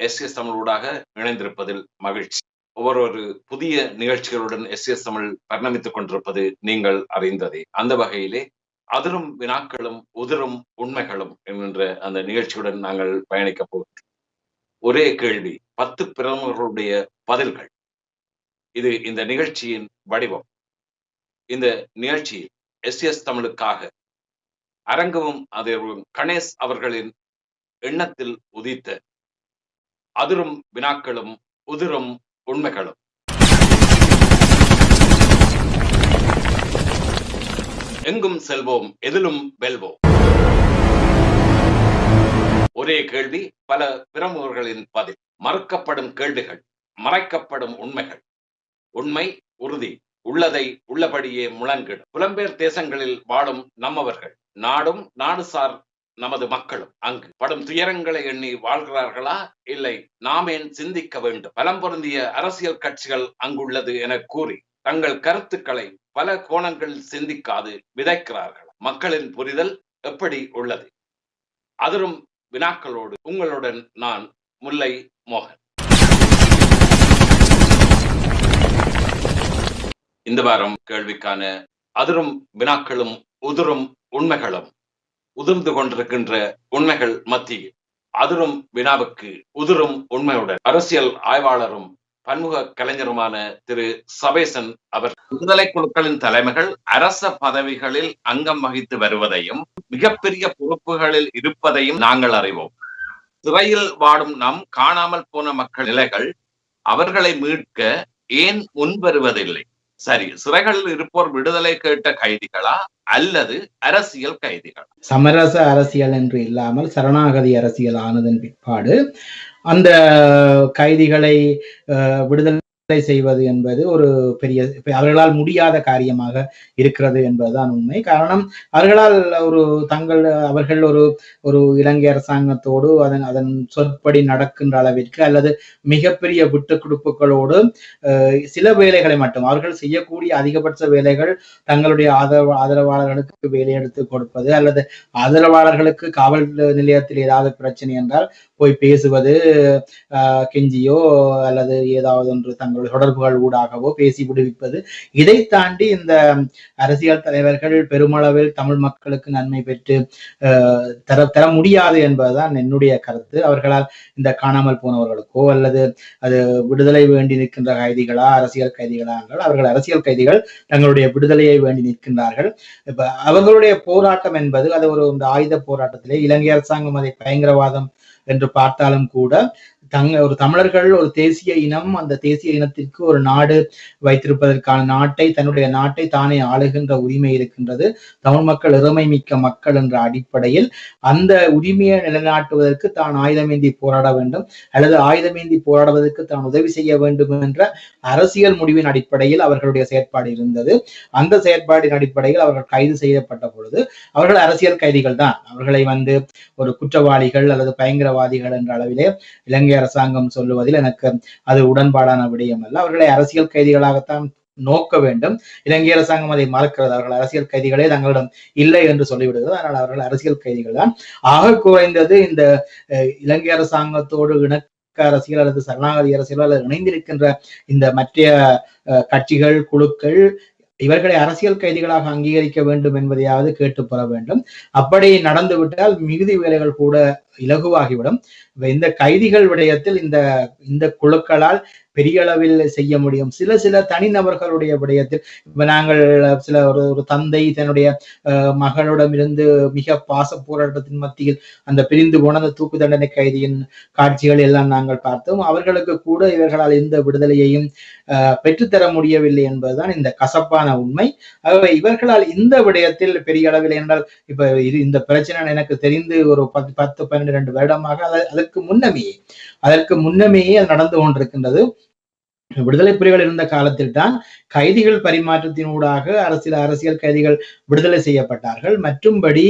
S தமிழூடாக இணைந்திருப்பதில் மகிழ்ச்சி. ஒவ்வொரு புதிய நிகழ்ச்சிகளுடன் எஸ் தமிழ் பரிணமித்துக் கொண்டிருப்பது நீங்கள் அறிந்ததே. அந்த வகையிலே அதிரும் வினாக்களும் உதிரும் உண்மைகளும் என்கின்ற அந்த நிகழ்ச்சியுடன் நாங்கள் பயணிக்கப் போகிறோம். ஒரே கேள்வி, 10 பிரமுகர்களுடைய பதில்கள். இது இந்த நிகழ்ச்சியின் வடிவம். இந்த நிகழ்ச்சியில் எஸ் தமிழுக்காக அரங்கவும் அதிரும் கணேஷ் அவர்களின் எண்ணத்தில் உதித்த அதிரும் வினாக்களும் உதிரும் உண்மைகளும். எங்கும் செல்வோம், எதிலும் வெல்வோம். ஒரே கேள்வி, பல பிரமுகர்களின் பதில். மறுக்கப்படும் கேள்விகள், மறைக்கப்படும் உண்மைகள். உண்மை உறுதி, உள்ளதை உள்ளபடியே முழங்கிடும். புலம்பெயர் தேசங்களில் வாழும் நம்மவர்கள், நாடும் நாடுசார் நமது மக்களும் அங்கு படும் துயரங்களை எண்ணி வாழ்கிறார்களா, இல்லை நாம் ஏன் சிந்திக்க வேண்டும்? பலம் பொருந்திய அரசியல் கட்சிகள் அங்குள்ளது என கூறி தங்கள் கருத்துக்களை பல கோணங்களில் சிந்திக்காது விதைக்கிறார்கள். மக்களின் புரிதல் எப்படி உள்ளது? அதிரும் வினாக்களோடு உங்களுடன் நான் முல்லை மோகன். இந்த வாரம் கேள்விக்கான அதிரும் வினாக்களும் உதிரும் உண்மைகளும். உதிர்ந்து கொண்டிருக்கின்ற உண்மைகள் மத்தியில் அதிரும் வினாவுக்கு உதிரும் உண்மையுடன் அரசியல் ஆய்வாளரும் பன்முக கலைஞருமான திரு சபேசன் அவர் விடுதலை குழுக்களின் தலைமைகள் அரச பதவிகளில் அங்கம் வகித்து வருவதையும் மிகப்பெரிய பொறுப்புகளில் இருப்பதையும் நாங்கள் அறிவோம். சிறையில் வாடும் நம் காணாமல் போன மக்கள் நிலைகள் அவர்களை மீட்க ஏன் முன்வருவதில்லை? சரி, சிறைகளில் இருப்போர் விடுதலை கேட்ட கைதிகளா அல்லது அரசியல் கைதிகள்? சமரச அரசியல் என்று இல்லாமல் சரணாகதி அரசியல் ஆனதன் பிற்பாடு அந்த கைதிகளை விடுதலை செய்வது என்பது ஒரு பெரிய அவர்களால் முடியாத காரியமாக இருக்கிறது என்பதுதான் உண்மை. காரணம், அவர்களால் அவர்கள் ஒரு இலங்கை அரசாங்கத்தோடு அதன் சொற்படி நடக்கின்ற அளவிற்கு அல்லது மிகப்பெரிய விட்டு கொடுப்புகளோடு சில வேலைகளை மட்டும் அவர்கள் செய்யக்கூடிய அதிகபட்ச வேலைகள் தங்களுடைய ஆதரவாளர்களுக்கு வேலை எடுத்து கொடுப்பது அல்லது ஆதரவாளர்களுக்கு காவல் நிலையத்தில் ஏதாவது பிரச்சனை என்றால் போய் பேசுவது, கெஞ்சியோ அல்லது ஏதாவது ஒன்று தங்களுடைய தொடர்புகள் ஊடாகவோ பேசி விடுவிப்பது. இதை தாண்டி இந்த அரசியல் தலைவர்கள் பெருமளவில் தமிழ் மக்களுக்கு நன்மை பெற்று தர முடியாது என்பதுதான் என்னுடைய கருத்து. அவர்களால் இந்த காணாமல் போனவர்களுக்கோ அல்லது அது விடுதலை வேண்டி நிற்கின்ற கைதிகளா அரசியல் கைதிகளா என்றால் அவர்கள் அரசியல் கைதிகள் தங்களுடைய விடுதலையை வேண்டி நிற்கின்றார்கள். இப்ப அவர்களுடைய போராட்டம் என்பது அது இந்த ஆயுத போராட்டத்திலே இலங்கை அரசாங்கம் அதை பயங்கரவாதம் என்று பார்த்தாலும் கூட ஒரு தமிழர்கள் ஒரு தேசிய இனம், அந்த தேசிய இனத்திற்கு ஒரு நாடு வைத்திருப்பதற்கான தன்னுடைய நாட்டை தானே ஆளுகின்ற உரிமை இருக்கின்றது. தமிழ் மக்கள் இறைமை மிக்க மக்கள் என்ற அடிப்படையில் அந்த உரிமையை நிலைநாட்டுவதற்கு தான் ஆயுதமேந்தி போராட வேண்டும் அல்லது ஆயுதமேந்தி போராடுவதற்கு தான் உதவி செய்ய வேண்டும் என்ற அரசியல் முடிவின் அடிப்படையில் அவர்களுடைய செயற்பாடு இருந்தது. அந்த செயற்பாடின் அடிப்படையில் அவர்கள் கைது செய்யப்பட்ட பொழுது அவர்கள் அரசியல் கைதிகள் தான். அவர்களை ஒரு குற்றவாளிகள் அல்லது பயங்கரவாதிகள் என்ற அளவிலே இலங்கை அரசாங்கம் சொல்லுவதில் எனக்கு அது உடன்பாடான விடயம் அல்ல. அவர்களை அரசியல் கைதிகளாகத்தான் நோக்க வேண்டும். இலங்கை அரசாங்கம் அதை மறுக்கிறது. அவர்கள் அரசியல் கைதிகளே தங்களிடம் இல்லை என்று சொல்லிவிடுகிறது. அதனால் அவர்கள் அரசியல் கைதிகள் தான். ஆக குறைந்தது இந்த இலங்கை அரசாங்கத்தோடு இணக்க அரசியல் அல்லது சரணாகதி அரசியல் அல்லது இணைந்திருக்கின்ற இந்த மற்ற கட்சிகள் குழுக்கள் இவர்களை அரசியல் கைதிகளாக அங்கீகரிக்க வேண்டும் என்பதையாவது கேட்டு பெற வேண்டும். அப்படி நடந்துவிட்டால் மிகுதி வேலைகள் கூட இலகுவாகிவிடும். இந்த கைதிகள் விடயத்தில் இந்த குழுக்களால் பெரிய அளவில் செய்ய முடியும். சில தனிநபர்களுடைய விடயத்தில் நாங்கள் ஒரு தந்தை தன்னுடைய மகளிடம் இருந்து மிக பாச போராட்டத்தின் மத்தியில் அந்த பிரிந்து போன அந்த தூக்கு தண்டனை கைதியின் காட்சிகள் எல்லாம் நாங்கள் பார்த்தோம். அவர்களுக்கு கூட இவர்களால் எந்த விடுதலையையும் பெற்றுத்தர முடியவில்லை என்பதுதான் இந்த கசப்பான உண்மை. ஆகவே இவர்களால் இந்த விடயத்தில் பெரிய அளவில் என்றால் இப்ப இந்த பிரச்சனை எனக்கு தெரிந்து ஒரு 10-12 வருடமாக அதற்கு முன்னமேயே அது நடந்து கொண்டிருக்கின்றது. விடுதலை புலிகள் இருந்த காலத்தில் தான் கைதிகள் பரிமாற்றத்தினூடாக அரசியல் கைதிகள் விடுதலை செய்யப்பட்டார்கள். மற்றும்படி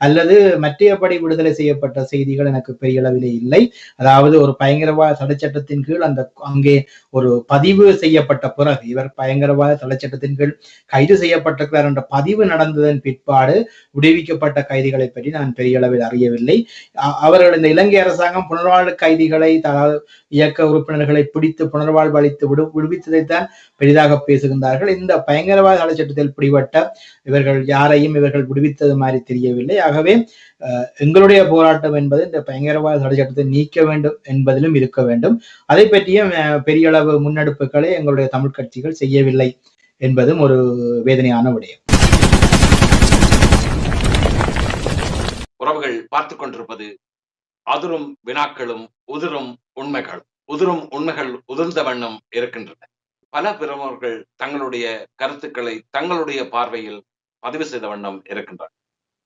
அல்லது மற்றையபடி விடுதலை செய்யப்பட்ட செய்திகள் எனக்கு பெரிய அளவிலே இல்லை. அதாவது ஒரு பயங்கரவாத தடை சட்டத்தின் கீழ் அங்கே ஒரு பதிவு செய்யப்பட்ட பிறகு இவர் பயங்கரவாத தடை சட்டத்தின் கீழ் கைது செய்யப்பட்டிருக்கிறார் என்ற பதிவு நடந்ததன் பிற்பாடு விடுவிக்கப்பட்ட கைதிகளை பற்றி நான் பெரிய அளவில் அறியவில்லை. அவர்கள் இந்த இலங்கை அரசாங்கம் புனர்வாழ்வு கைதிகளை இயக்க உறுப்பினர்களை பிடித்து புனர்வாழ்வு அளித்து விடுவித்ததைத்தான் பெரிதாக பேசுகின்றார்கள். இந்த பயங்கரவாத தடை சட்டத்தில் பிடிபட்ட இவர்கள் யாரையும் இவர்கள் விடுவித்தது மாதிரி தெரியவில்லை. ஆகவே எங்களுடைய போராட்டம் என்பது இந்த பயங்கரவாத தடை சட்டத்தை நீக்க வேண்டும் என்பதிலும் இருக்க வேண்டும். அதை பற்றியும் பெரிய அளவு முன்னெடுப்புகளை எங்களுடைய தமிழ் கட்சிகள் செய்யவில்லை என்பதும் ஒரு வேதனையான விடயம். உறவுகள் பார்த்துக் கொண்டிருப்பது அதிரும் வினாக்களும் உதிரும் உண்மைகள் உதிர்ந்த வண்ணம் இருக்கின்றன. பல பிரமுகர்கள் தங்களுடைய கருத்துக்களை தங்களுடைய பார்வையில் பதிவு செய்த வண்ணம் இருக்கின்றனர்.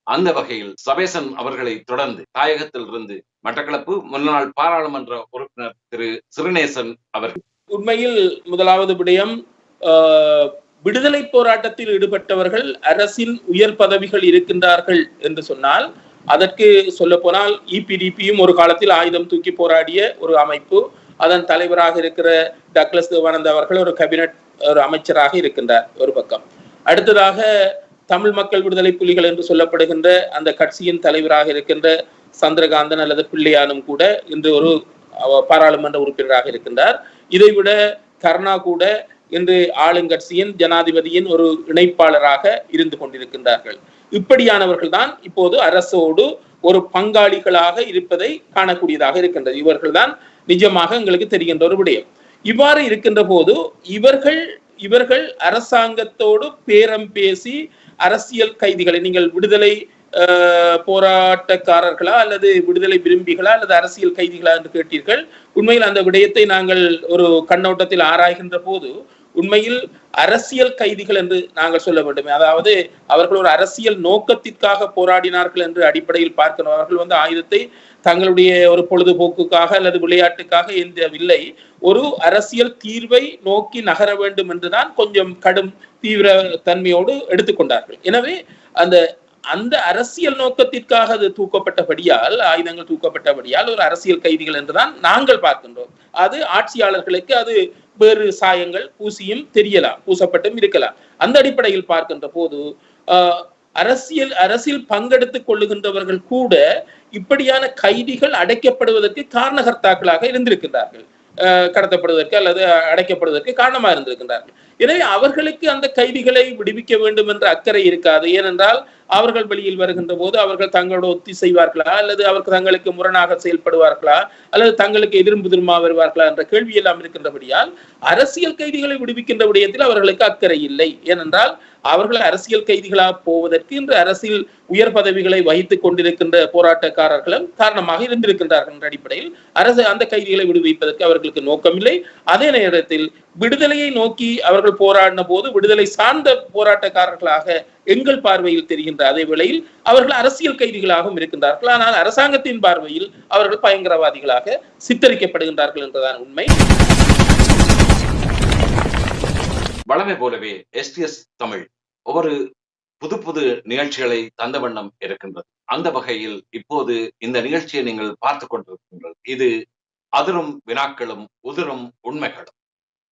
அந்த வகையில் சபேசன் அவர்களை தொடர்ந்து தாயகத்தில் இருந்து மட்டக்களப்பு முன்னாள் பாராளுமன்ற உறுப்பினர் திரு சிறுநேசன் அவர்கள். உண்மையில் முதலாவது விடயம், விடுதலை போராட்டத்தில் ஈடுபட்டவர்கள் அரசின் உயர் பதவிகள் இருக்கின்றார்கள் என்று சொன்னால், அதற்கு சொல்ல போனால் இபிடிபியும் ஒரு காலத்தில் ஆயுதம் தூக்கி போராடிய ஒரு அமைப்பு. அதன் தலைவராக இருக்கிற டக்ளஸ் தேவானந்தா அவர்கள் ஒரு கேபினட் ஒரு அமைச்சராக இருக்கின்றார் ஒரு பக்கம். அடுத்ததாக தமிழ் மக்கள் விடுதலை புலிகள் என்று சொல்லப்படுகின்ற அந்த கட்சியின் தலைவராக இருக்கின்ற சந்திரகாந்தன் அல்லது பிள்ளையானும் கூட இன்று ஒரு பாராளுமன்ற உறுப்பினராக இருக்கின்றார். இதைவிட கருணா கூட இன்று ஆளுங்கட்சியின் ஜனாதிபதியின் ஒரு இணைப்பாளராக இருந்து கொண்டிருக்கின்றார்கள். இப்படியானவர்கள் தான் இப்போது அரசோடு ஒரு பங்காளிகளாக இருப்பதை காணக்கூடியதாக இருக்கின்றது. இவர்கள் தான் நிஜமாக எங்களுக்கு தெரிகின்ற ஒரு விடயம். இவ்வாறு இருக்கின்ற போது இவர்கள் அரசாங்கத்தோடு பேரம் பேசி அரசியல் கைதிகளை, நீங்கள் விடுதலை போராட்டக்காரர்களா அல்லது விடுதலை விரும்பிகளா அல்லது அரசியல் கைதிகளா என்று கேட்டீர்கள். உண்மையில் அந்த விடயத்தை நாங்கள் ஒரு கண்ணோட்டத்தில் ஆராய்கின்ற போது உண்மையில் அரசியல் கைதிகள் என்று நாங்கள் சொல்ல வேண்டும். அதாவது அவர்கள் ஒரு அரசியல் நோக்கத்திற்காக போராடினார்கள் என்று அடிப்படையில் பார்க்கணும். அவர்கள் ஆயுதத்தை தங்களுடைய ஒரு பொழுதுபோக்குக்காக அல்லது விளையாட்டுக்காக ஏந்தவில்லை. ஒரு அரசியல் தீர்வை நோக்கி நகர வேண்டும் என்றுதான் கொஞ்சம் கடும் தீவிர தன்மையோடு எடுத்துக்கொண்டார்கள். எனவே அந்த அரசியல் நோக்கத்திற்காக அது தூக்கப்பட்டபடியால், ஆயுதங்கள் தூக்கப்பட்டபடியால் ஒரு அரசியல் கைதிகள் என்றுதான் நாங்கள் பார்க்கின்றோம். அது ஆட்சியாளர்களுக்கு அது வேறு சாயங்கள் பூசியும் தெரியலாம், பூசப்பட்டும் இருக்கலாம். அந்த அடிப்படையில் பார்க்கின்ற போது அரசியல் பங்கெடுத்துக் கொள்ளுகின்றவர்கள் கூட இப்படியான கைதிகள் அடைக்கப்படுவதற்கு காரணகர்த்தாக்களாக இருந்திருக்கின்றார்கள், கடத்தப்படுவதற்கு அல்லது அடைக்கப்படுவதற்கு காரணமாக இருந்திருக்கின்றார்கள். எனவே அவர்களுக்கு அந்த கைதிகளை விடுவிக்க வேண்டும் என்ற அக்கறை இருக்காது. ஏனென்றால் அவர்கள் வெளியில் வருகின்ற போது அவர்கள் தங்களோட ஒத்தி செய்வார்களா அல்லது அவர்கள் தங்களுக்கு முரணாக செயல்படுவார்களா அல்லது தங்களுக்கு எதிர்மா வருவார்களா என்ற கேள்வி எல்லாம் இருக்கின்றபடியால் அரசியல் கைதிகளை விடுவிக்கின்ற விடயத்தில் அவர்களுக்கு அக்கறை இல்லை. ஏனென்றால் அவர்கள் அரசியல் கைதிகளாக போவதற்கு இன்று அரசியல் உயர் பதவிகளை வகித்துக் கொண்டிருக்கின்ற போராட்டக்காரர்களும் காரணமாக இருந்திருக்கின்றார்கள் என்ற அடிப்படையில் அந்த கைதிகளை விடுவிப்பதற்கு அவர்களுக்கு நோக்கமில்லை. அதே நேரத்தில் விடுதலையை நோக்கி அவர்கள் போராடின போது விடுதலை சார்ந்த போராட்டக்காரர்களாக எங்கள் பார்வையில் தெரிகின்ற அதே வேளையில் அவர்கள் அரசியல் கைதிகளாகவும் இருக்கின்றார்கள். ஆனால் அரசாங்கத்தின் பார்வையில் அவர்கள் பயங்கரவாதிகளாக சித்தரிக்கப்படுகின்றார்கள் என்றுதான் உண்மை. வழமை போலவே STS தமிழ் ஒவ்வொரு புது நிகழ்ச்சிகளை தந்த வண்ணம் இருக்கின்றது. அந்த வகையில் இப்போது இந்த நிகழ்ச்சியை நீங்கள் பார்த்துக் கொண்டிருக்கின்றீர்கள். இது அதிரும் வினாக்களும் உதிரும் உண்மைகளும்.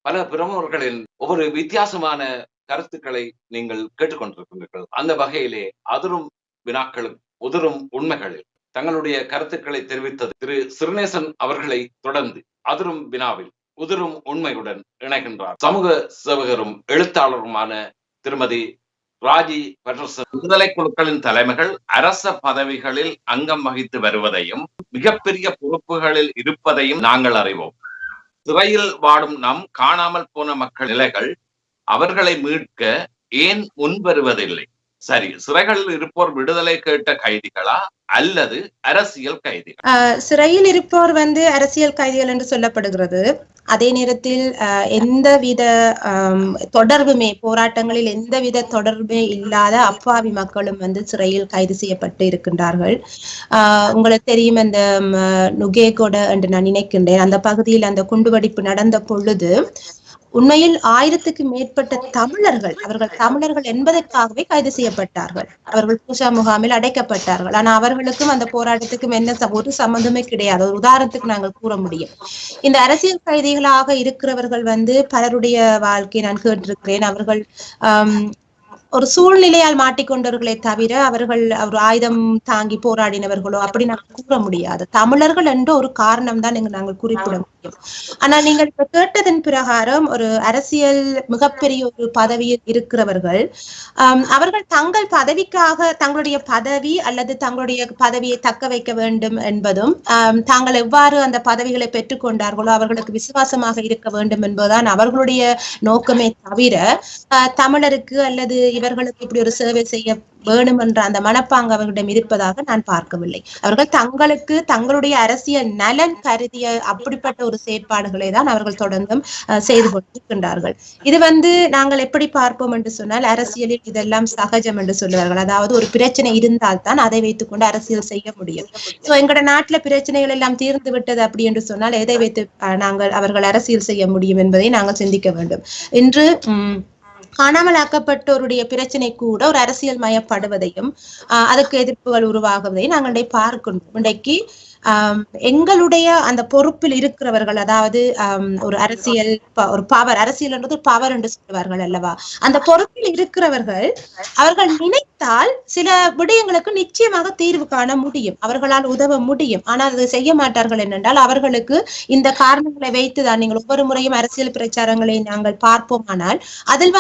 பல பிரமுகர்களின் ஒவ்வொரு வித்தியாசமான கருத்துக்களை நீங்கள் கேட்டுக்கொண்டிருக்கின்றீர்கள். அந்த வகையிலே அதிரும் வினாக்களும் உதிரும் உண்மைகளில் தங்களுடைய கருத்துக்களை தெரிவித்தது திரு சிறுநேசன் அவர்களை தொடர்ந்து அதிரும் வினாவில் உதிரும் உண்மையுடன் இணைகின்றார் சமூக சேவகரும் எழுத்தாளருமான திருமதி ராஜி பெட்டர்சன். விடுதலை குழுக்களின் தலைமைகள் அரச பதவிகளில் அங்கம் வகித்து வருவதையும் மிகப்பெரிய பொறுப்புகளில் இருப்பதையும் நாங்கள் அறிவோம். சிறையில் வாடும் நம் காணாமல் போன மக்கள் நிலைகள் அவர்களை மீட்க ஏன் முன்வருவதில்லை? சரி, சிறைகளில் இருப்போர் விடுதலை கேட்ட கைதிகளா அல்லது அரசியல் கைதிகள்? சிறையில் இருப்போர் அரசியல் கைதிகள் என்று சொல்லப்படுகிறது. அதே நேரத்தில் எந்தவித தொடர்புமே, போராட்டங்களில் எந்தவித தொடர்புமே இல்லாத அப்பாவி மக்களும் சிறையில் கைது செய்யப்பட்டு இருக்கின்றார்கள். உங்களுக்கு தெரியும், அந்த நுகேகொட என்று நான் நினைக்கின்றேன், அந்த பகுதியில் அந்த குண்டுவெடிப்பு நடந்த பொழுது உண்மையில் 1000க்கு மேற்பட்ட தமிழர்கள், அவர்கள் தமிழர்கள் என்பதற்காகவே கைது செய்யப்பட்டார்கள். அவர்கள் பூஷா முகாமில் அடைக்கப்பட்டார்கள். ஆனா அவர்களுக்கும் அந்த போராட்டத்துக்கும் என்ன ஒரு சம்பந்தமே கிடையாது. ஒரு உதாரணத்துக்கு நாங்கள் கூற முடியும். இந்த அரசியல் கைதிகளாக இருக்கிறவர்கள் பலருடைய வாழ்க்கையை நான் கேட்டிருக்கிறேன். அவர்கள் ஒரு சூழ்நிலையால் மாட்டிக்கொண்டவர்களை தவிர அவர்கள் ஒரு ஆயுதம் தாங்கி போராடினவர்களோ அப்படி நாங்கள் கூற முடியாது. தமிழர்கள் என்ற ஒரு காரணம் தான் நாங்கள் குறிப்பிட முடியும். ஆனா நீங்கள் இப்ப கேட்டதன் பிரகாரம் ஒரு அரசியல் மிகப்பெரிய ஒரு பதவியில் இருக்கிறவர்கள் அவர்கள் தங்கள் பதவிக்காக தங்களுடைய பதவி அல்லது தங்களுடைய பதவியை தக்க வைக்க வேண்டும் என்பதும் தாங்கள் எவ்வாறு அந்த பதவிகளை பெற்றுக்கொண்டார்களோ அவர்களுக்கு விசுவாசமாக இருக்க வேண்டும் என்பதுதான் அவர்களுடைய நோக்கமே தவிர தமிழருக்கு அல்லது இவர்களுக்கு இப்படி ஒரு சேவை செய்ய வேணும் என்ற அந்த மனப்பாங்கு அவர்களிடம் இருப்பதாக நான் பார்க்கவில்லை. அவர்கள் தங்களுக்கு தங்களுடைய அரசியல் நலன் கருதிய அப்படிப்பட்ட ஒரு செயற்பாடுகளை தான் அவர்கள் தொடர்ந்தும் செய்து கொண்டிருக்கின்றார்கள். இது நாங்கள் எப்படி பார்ப்போம் என்று சொன்னால், அரசியலில் இதெல்லாம் சகஜம் என்று சொல்லுவார்கள். அதாவது ஒரு பிரச்சனை இருந்தால் தான் அதை வைத்துக் கொண்டு அரசியல் செய்ய முடியும். சோ எங்களோட நாட்டுல பிரச்சனைகள் எல்லாம் தீர்ந்து விட்டது அப்படி என்று சொன்னால் எதை வைத்து அவர்கள் அரசியல் செய்ய முடியும் என்பதை நாங்கள் சிந்திக்க வேண்டும். இன்று காணாமலாக்கப்பட்டோருடைய பிரச்சனை கூட ஒரு அரசியல் மயப்படுவதையும் அதற்கு எதிர்ப்புகள் உருவாகுவதையும் நாங்கள் பார்க்கணும். இன்றைக்கு எங்களுடைய அந்த பொறுப்பில் இருக்கிறவர்கள், அதாவது ஒரு அரசியல் ஒரு பவர், அரசியல் என்றது பவர் என்று சொல்லுவார்கள் அல்லவா, அந்த பொறுப்பில் இருக்கிறவர்கள் அவர்கள் நினைத்தால் சில விடயங்களுக்கு நிச்சயமாக தீர்வு காண முடியும், அவர்களால் உதவ முடியும். ஆனால் அதை செய்ய மாட்டார்கள் என்றால் அவர்களுக்கு இந்த காரணங்களை வைத்துதான் நீங்கள் ஒவ்வொரு முறையும் அரசியல் பிரச்சாரங்களை நாங்கள் பார்ப்போம். ஆனால் அதில்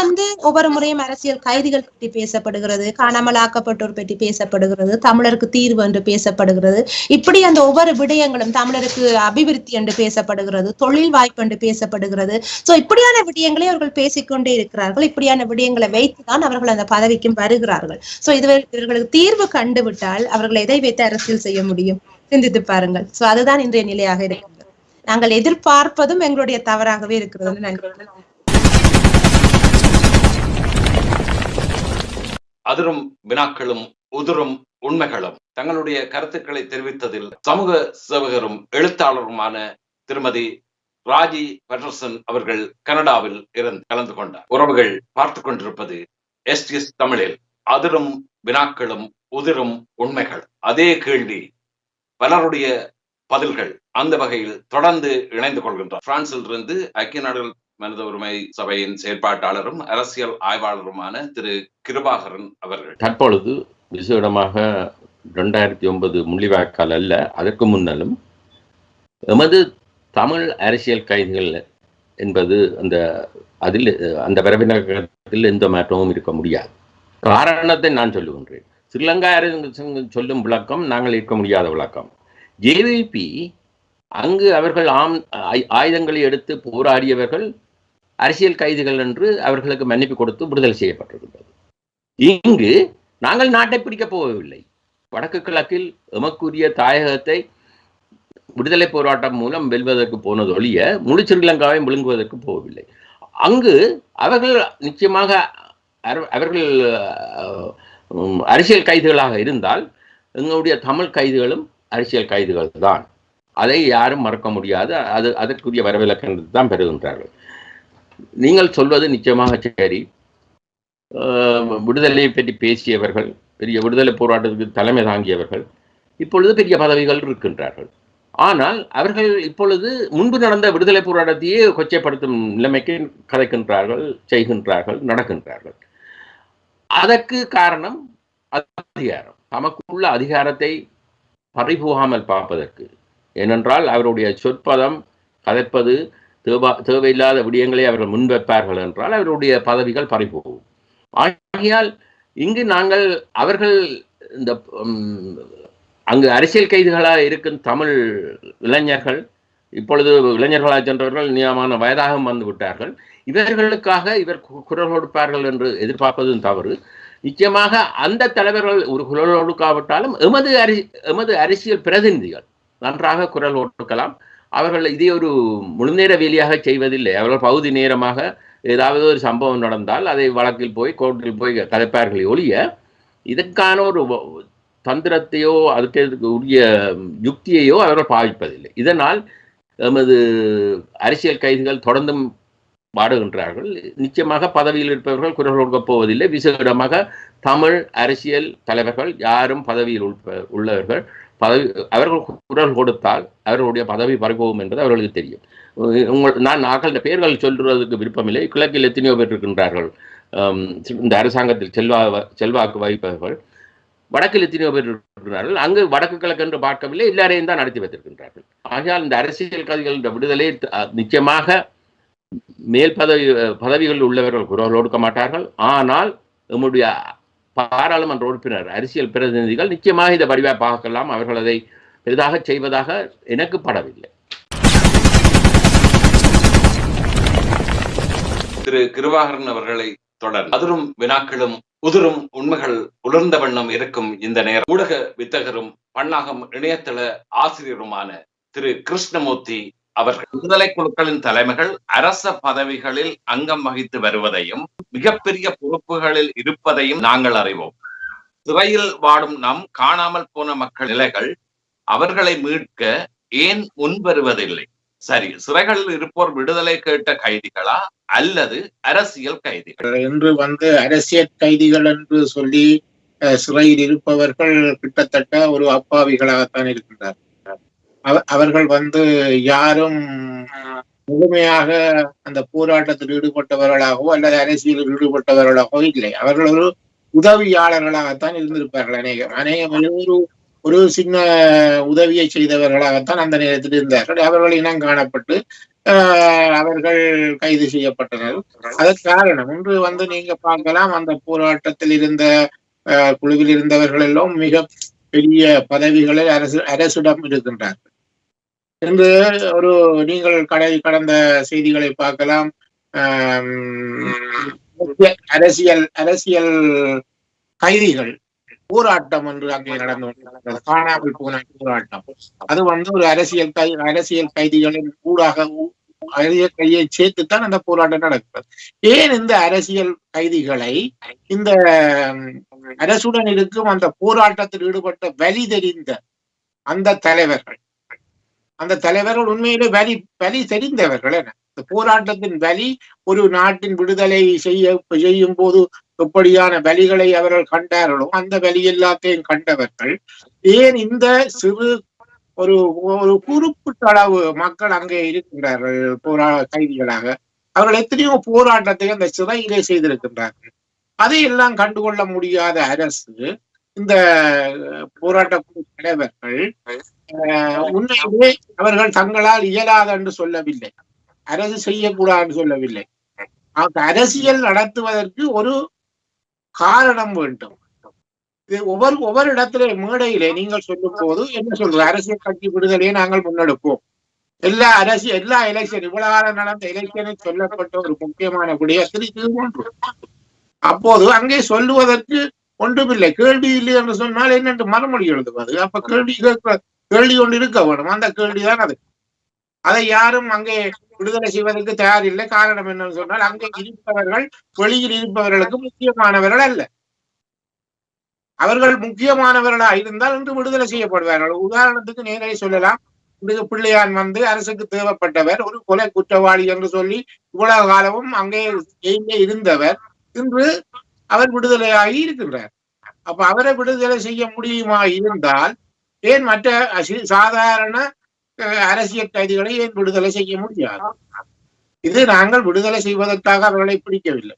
ஒவ்வொரு முறையும் அரசியல் கைதிகள் பற்றி பேசப்படுகிறது, காணாமலாக்கப்பட்டோர் பற்றி பேசப்படுகிறது, தமிழருக்கு தீர்வு என்று பேசப்படுகிறது. இப்படி அந்த ஒவ்வொரு விடயங்களும் தமிழருக்கு அபிவிருத்தி என்று பேசப்படுகிறது, தொழில் வாய்ப்பு என்று பேசப்படுகிறது. சோ இப்படியான விடயங்களை அவர்கள் பேசிக்கொண்டே இருக்கிறார்கள். இப்படியான விடயங்களை வைத்துதான் அவர்கள் அந்த பதவிக்கும் வருகிறார்கள். சோ இவர்களுக்கு தீர்வு கண்டுவிட்டால் அவர்கள் எதை வைத்து அரசியல் செய்ய முடியும்? சிந்தித்து பாருங்கள். சோ அதுதான் இன்றைய நிலையாக இருக்கிறது. நாங்கள் எதிர்பார்ப்பதும் எங்களுடைய தவறாகவே இருக்கிறது. நன்றி. அதிரும் வினாக்களும் உதிரும் உண்மைகளும் தங்களுடைய கருத்துக்களை தெரிவித்ததில் சமூக சேவகரும் எழுத்தாளருமான திருமதி ராஜி பெட்டர்சன் அவர்கள் கனடாவில் இருந்து கலந்து கொண்டார். உறவுகள் பார்த்து கொண்டிருப்பது STS தமிழில் அதிரும் வினாக்களும் உதிரும் உண்மைகள். அதே கேள்வி, பலருடைய பதில்கள். அந்த வகையில் தொடர்ந்து இணைந்து கொள்கின்றார் பிரான்சில் இருந்து ஐக்கிய நாடுகள் மனித உரிமை சபையின் செயற்பாட்டாளரும் அரசியல் ஆய்வாளருமான திரு கிருபாகரன் அவர்கள். தற்பொழுது விசேடமாக 2009 முள்ளிவாய்க்கால் அல்ல, அதற்கு முன்னாலும் எமது தமிழ் அரசியல் கைதிகள் என்பது அந்த வரவினத்தில் எந்த மாற்றமும் இருக்க முடியாது. காரணத்தை நான் சொல்லுகின்றேன். ஸ்ரீலங்கா சொல்லும் விளக்கம் நாங்கள் இருக்க முடியாத விளக்கம். JVP அங்கு அவர்கள் ஆயுதங்களை எடுத்து போராடியவர்கள் அரசியல் கைதிகள் என்று அவர்களுக்கு மன்னிப்பு கொடுத்து விடுதலை செய்யப்பட்டிருக்கிறது. இங்கு நாங்கள் நாட்டை பிடிக்கப் போகவில்லை. வடக்கு கிழக்கில் எமக்குரிய தாயகத்தை விடுதலை போராட்டம் மூலம் வெல்வதற்கு போனது ஒழிய முழு ஸ்ரீலங்காவை விழுங்குவதற்கு போகவில்லை. அங்கு அவர்கள் நிச்சயமாக அவர்கள் அரசியல் கைதிகளாக இருந்தால் எங்களுடைய தமிழ் கைதிகளும் அரசியல் கைதிகள் தான். அதை யாரும் மறக்க முடியாது. அதற்குரிய வரவிலக்கணத்தை தான் பெறுகின்றார்கள். நீங்கள் சொல்வது நிச்சயமாக சரி. விடுதலையை பற்றி பேசியவர்கள், பெரிய விடுதலை போராட்டத்துக்கு தலைமை தாங்கியவர்கள் இப்பொழுது பெரிய பதவிகள் இருக்கின்றார்கள். ஆனால் அவர்கள் இப்பொழுது முன்பு நடந்த விடுதலை போராட்டத்தையே கொச்சைப்படுத்தும் நிலைமைக்கு கதைக்கின்றார்கள், செய்கின்றார்கள், நடக்கின்றார்கள். அதற்கு காரணம் அதிகாரம். தமக்குள்ள அதிகாரத்தை பறிபோகாமல் பார்ப்பதற்கு. ஏனென்றால் அவருடைய சொற்பதம் கதைப்பது தேவையில்லாத விடயங்களை அவர்கள் முன்வைப்பார்கள் என்றால் அவருடைய பதவிகள் பறிபோகும். ஆகையால் இங்கு நாங்கள் அவர்கள் இந்த அங்கு அரசியல் கைதிகளாக இருக்கும் தமிழ் இளைஞர்கள், இப்பொழுது இளைஞர்களாக சென்றவர்கள் நியமான வயதாக வந்து விட்டார்கள். இவர்களுக்காக இவர் குரல் கொடுப்பார்கள் என்று எதிர்பார்ப்பதும் தவறு. நிச்சயமாக அந்த தலைவர்கள் ஒரு குரல் கொடுக்காவிட்டாலும் எமது அரசியல் பிரதிநிதிகள் நன்றாக குரல் கொடுக்கலாம். அவர்கள் இதை ஒரு முழுநேர வேலையாக செய்வதில்லை. அவர்கள் பகுதி நேரமாக ஏதாவது ஒரு சம்பவம் நடந்தால் அதை வழக்கில் போய் கோர்ட்டில் போய் கதைப்பார்களே ஒழிய இதற்கான ஒரு தந்திரத்தையோ அதுக்கு உரிய யுக்தியையோ அவர்கள் பாவிப்பதில்லை. இதனால் எமது அரசியல் கைதிகள் தொடர்ந்தும் வாடுகின்றார்கள். நிச்சயமாக பதவியில் இருப்பவர்கள் குரல் கொடுக்கப் போவதில்லை. விசேடமாக தமிழ் அரசியல் தலைவர்கள் யாரும் பதவியில் உள்ளவர்கள் அவர்கள் குரல் கொடுத்தால் அவர்களுடைய பதவி பறிபோகும் என்பது அவர்களுக்கு தெரியும். நாங்கள் இந்த பெயர்கள் சொல்றதுக்கு விருப்பமில்லை. கிழக்கில் எத்தனையோ பேர் இருக்கின்றார்கள் இந்த அரசாங்கத்தில் செல்வாக்கு வகிப்பவர்கள். வடக்கில் எத்தனையோ பேர் இருக்கிறார்கள். அங்கு வடக்கு கிழக்கு என்று பார்க்கவில்லை, எல்லாரையும் தான் நடத்தி வைத்திருக்கின்றார்கள். ஆகையால் இந்த அரசியல் கைதிகள் விடுதலை நிச்சயமாக மேல் பதவிகளில் உள்ளவர்கள் குரல் கொடுக்க மாட்டார்கள். ஆனால் நம்முடைய பாராளுமன்ற உறுப்பினர் அரசியல் பிரதிநிதிகள் நிச்சயமாக இதை வடிவாக பார்க்கலாம். அவர்கள் அதை பெரிதாக செய்வதாக எனக்கு படவில்லை. திரு கிருபாகரன் அவர்களை தொடர்ந்து அதிரும் வினாக்களும் உதிரும் உண்மைகள் உலர்ந்த வண்ணம் இருக்கும் இந்த நேரம் ஊடக வித்தகரும் பன்னாகம் இணையதள ஆசிரியருமான திரு கிருஷ்ணமூர்த்தி அவர்கள் விடுதலை குழுக்களின் தலைமைகள் அரச பதவிகளில் அங்கம் வகித்து வருவதையும் மிகப்பெரிய பொறுப்புகளில் இருப்பதையும் நாங்கள் அறிவோம். சிறையில் வாடும் நம் காணாமல் போன மக்கள் நிலைகள் அவர்களை மீட்க ஏன் முன்வருவதில்லை? சரி, சிறைகளில் இருப்போர் விடுதலை கேட்ட கைதிகளா அல்லது அரசியல் கைதிகள் என்று அரசியல் கைதிகள் என்று சொல்லி சிறையில் இருப்பவர்கள் கிட்டத்தட்ட ஒரு அப்பாவிகளாகத்தான் இருக்கின்றார். அவர்கள் யாரும் முழுமையாக அந்த போராட்டத்தில் ஈடுபட்டவர்களாகவோ அல்லது அரசியலில் ஈடுபட்டவர்களாகவோ இல்லை. அவர்கள் ஒரு உதவியாளர்களாகத்தான் இருந்திருப்பார்கள். அநேகம் ஒரு சின்ன உதவியை செய்தவர்களாகத்தான் அந்த நேரத்தில் இருந்தார்கள். அவர்கள் இனம் காணப்பட்டு அவர்கள் கைது செய்யப்பட்டனர். அதற்கு காரணம் ஒன்று நீங்க பார்க்கலாம், அந்த போராட்டத்தில் இருந்த குழுவில் இருந்தவர்கள் எல்லாம் மிக பெரிய பதவிகளில் அரசிடம் இருக்கின்றார்கள் என்று நீங்கள் கடந்த செய்திகளை பார்க்கலாம். அரசியல் கைதிகள் போராட்டம் என்று அங்கே நடந்து கொண்டிருக்கிறது. காணாமல் போன போராட்டம் அது ஒரு அரசியல் கைதிகளின் ஊடாக கையை சேர்த்துத்தான் அந்த போராட்டம் நடக்கிறது. ஏன் இந்த அரசியல் கைதிகளை இந்த அரசுடன் இருக்கும் அந்த போராட்டத்தில் ஈடுபட்ட வலி தெரிந்த அந்த தலைவர்கள் உண்மையிலே வலி தெரிந்தவர்கள் என இந்த போராட்டத்தின் வலி ஒரு நாட்டின் விடுதலை செய்யும் போது எப்படியான வலிகளை அவர்கள் கண்டார்களோ அந்த வலி எல்லாத்தையும் கண்டவர்கள் ஏன் இந்த சிறு ஒரு குறிப்பிட்ட அளவு மக்கள் அங்கே இருக்கின்றார்கள் கைதிகளாக. அவர்கள் எத்தனையோ போராட்டத்தை அந்த சிறையிலே செய்திருக்கின்றார்கள். அதையெல்லாம் கண்டுகொள்ள முடியாத அரசு இந்த போராட்ட தலைவர்கள் உண்மையிலே அவர்கள் தங்களால் இயலாது என்று சொல்லவில்லை, அரசு செய்யக்கூடாது என்று சொல்லவில்லை. அரசியல் நடத்துவதற்கு ஒரு காரணம் வேண்டும். ஒவ்வொரு இடத்துல மேடையிலே நீங்கள் சொல்லும் போது என்ன சொல்ற, அரசியல் கட்சி விடுதலையை நாங்கள் முன்னெடுப்போம். எல்லா எலெக்ஷன் இவ்வளவு நடந்த எலெக்ஷனை சொல்லப்பட்ட ஒரு முக்கியமான விடயத்தில் இது ஒன்று. அப்போது அங்கே சொல்லுவதற்கு ஒன்றுமில்லை. கேள்வி இல்லை என்று சொன்னால் என்னென்று மறுமொழி எழுதுவது. அப்ப கேள்வி ஒன்று இருக்க வேணும். அந்த கேள்விதான் அது. அதை யாரும் அங்கே விடுதலை செய்வதற்கு தயாரில்லை. காரணம் என்னன்னு சொன்னால் அங்கே இருப்பவர்கள் வெளியில் இருப்பவர்களுக்கு முக்கியமானவர்கள் அல்ல. அவர்கள் முக்கியமானவர்களா இருந்தால் இன்று விடுதலை செய்யப்படுவார்கள். உதாரணத்துக்கு நேரே சொல்லலாம், இன்றைக்கு பிள்ளையான் அரசுக்கு தேவைப்பட்டவர், ஒரு கொலை குற்றவாளி என்று சொல்லி இவ்வளவு காலமும் அங்கே இருந்தவர், இன்று அவர் விடுதலையாகி இருக்கின்றார். அப்ப அவரை விடுதலை செய்ய முடியுமா இருந்தால் ஏன் மற்ற சாதாரண அரசியல் கைதிகளை ஏன் விடுதலை செய்ய முடியாது? இது நாங்கள் விடுதலை செய்வதற்காக அவர்களை பிடிக்கவில்லை.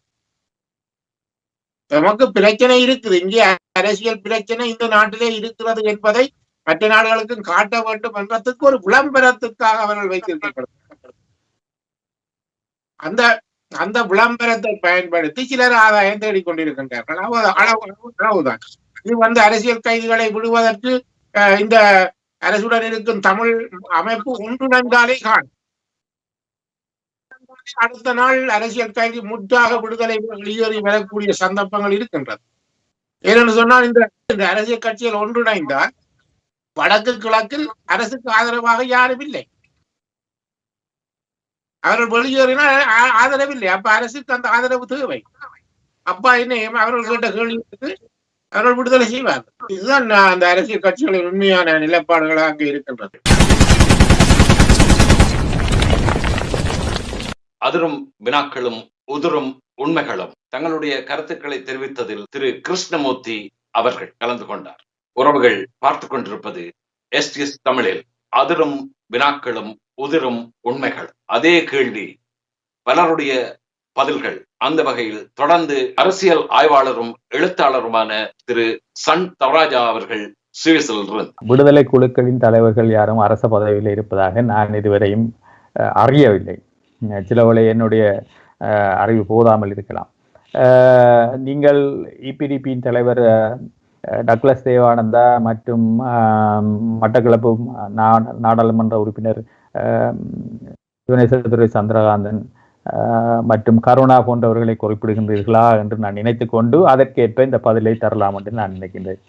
நமக்கு பிரச்சனை இருக்குது, இங்கே அரசியல் பிரச்சனை இந்த நாட்டிலே இருக்கிறது என்பதை மற்ற நாடுகளுக்கும் காட்ட வேண்டும் என்பதற்கு ஒரு விளம்பரத்துக்காக அவர்கள் வைத்திருக்கிறார்கள். அந்த விளம்பரத்தை பயன்படுத்தி சிலர் ஆதாயம் தேடிக்கொண்டிருக்கின்றார்கள். அளவுதான் இது. அரசியல் கைதிகளை விடுவதற்கு இந்த அரசுடன் இருக்கும் தமிழ் அமைப்பு ஒன்றுணர்ந்தாலே காணும். அடுத்த நாள் அரசியல் கைதி முற்றாக விடுதலை வெளியேறி வரக்கூடிய சந்தர்ப்பங்கள் இருக்கின்றது. ஏனென்று சொன்னால் இந்த அரசியல் கட்சிகள் ஒன்றிணைந்தால் வடக்கு கிழக்கில் அரசுக்கு ஆதரவாக யாரும் இல்லை. அவர்கள் வெளியேறினால் ஆதரவில்லை. அப்ப அரசுக்கு அந்த ஆதரவு தேவை. அப்பா என்ன அவர்கள் கேட்ட கேள்விக்கு அவர்கள் விடுதலை செய்வார்கள். இதுதான் அந்த அரசியல் கட்சிகளின் உண்மையான நிலைப்பாடுகளாக அங்கே இருக்கின்றது. அதிரும் வினாக்களும் உதிரும் உண்மைகளும். தங்களுடைய கருத்துக்களை தெரிவித்ததில் திரு கிருஷ்ணமூர்த்தி அவர்கள் கலந்து கொண்டார். உறவுகள் பார்த்து கொண்டிருப்பது STS தமிழில் அதிரும் வினாக்களும் உதிரும் உண்மைகள். அதே கேள்வி, பலருடைய பதில்கள். அந்த வகையில் தொடர்ந்து அரசியல் ஆய்வாளரும் எழுத்தாளருமான திரு சன் தவராஜா அவர்கள் சுவிஸிலிருந்து. விடுதலை குழுக்களின் தலைவர்கள் யாரும் அரச பதவியில் இருப்பதாக நான் இதுவரையும் அறியவில்லை. சிலவளை என்னுடைய அறிவு போதாமல் இருக்கலாம். நீங்கள் EPDPயின் தலைவர் டக்ளஸ் தேவானந்தா மற்றும் மட்டக்களப்பு நாடாளுமன்ற உறுப்பினர் சிவனேசதுரை சந்திரகாந்தன் மற்றும் கருணா போன்றவர்களை குறிப்பிடுகின்றீர்களா என்று நான் நினைத்து கொண்டு அதற்கேற்ப இந்த பதிலை தரலாம் என்று நான் நினைக்கின்றேன்.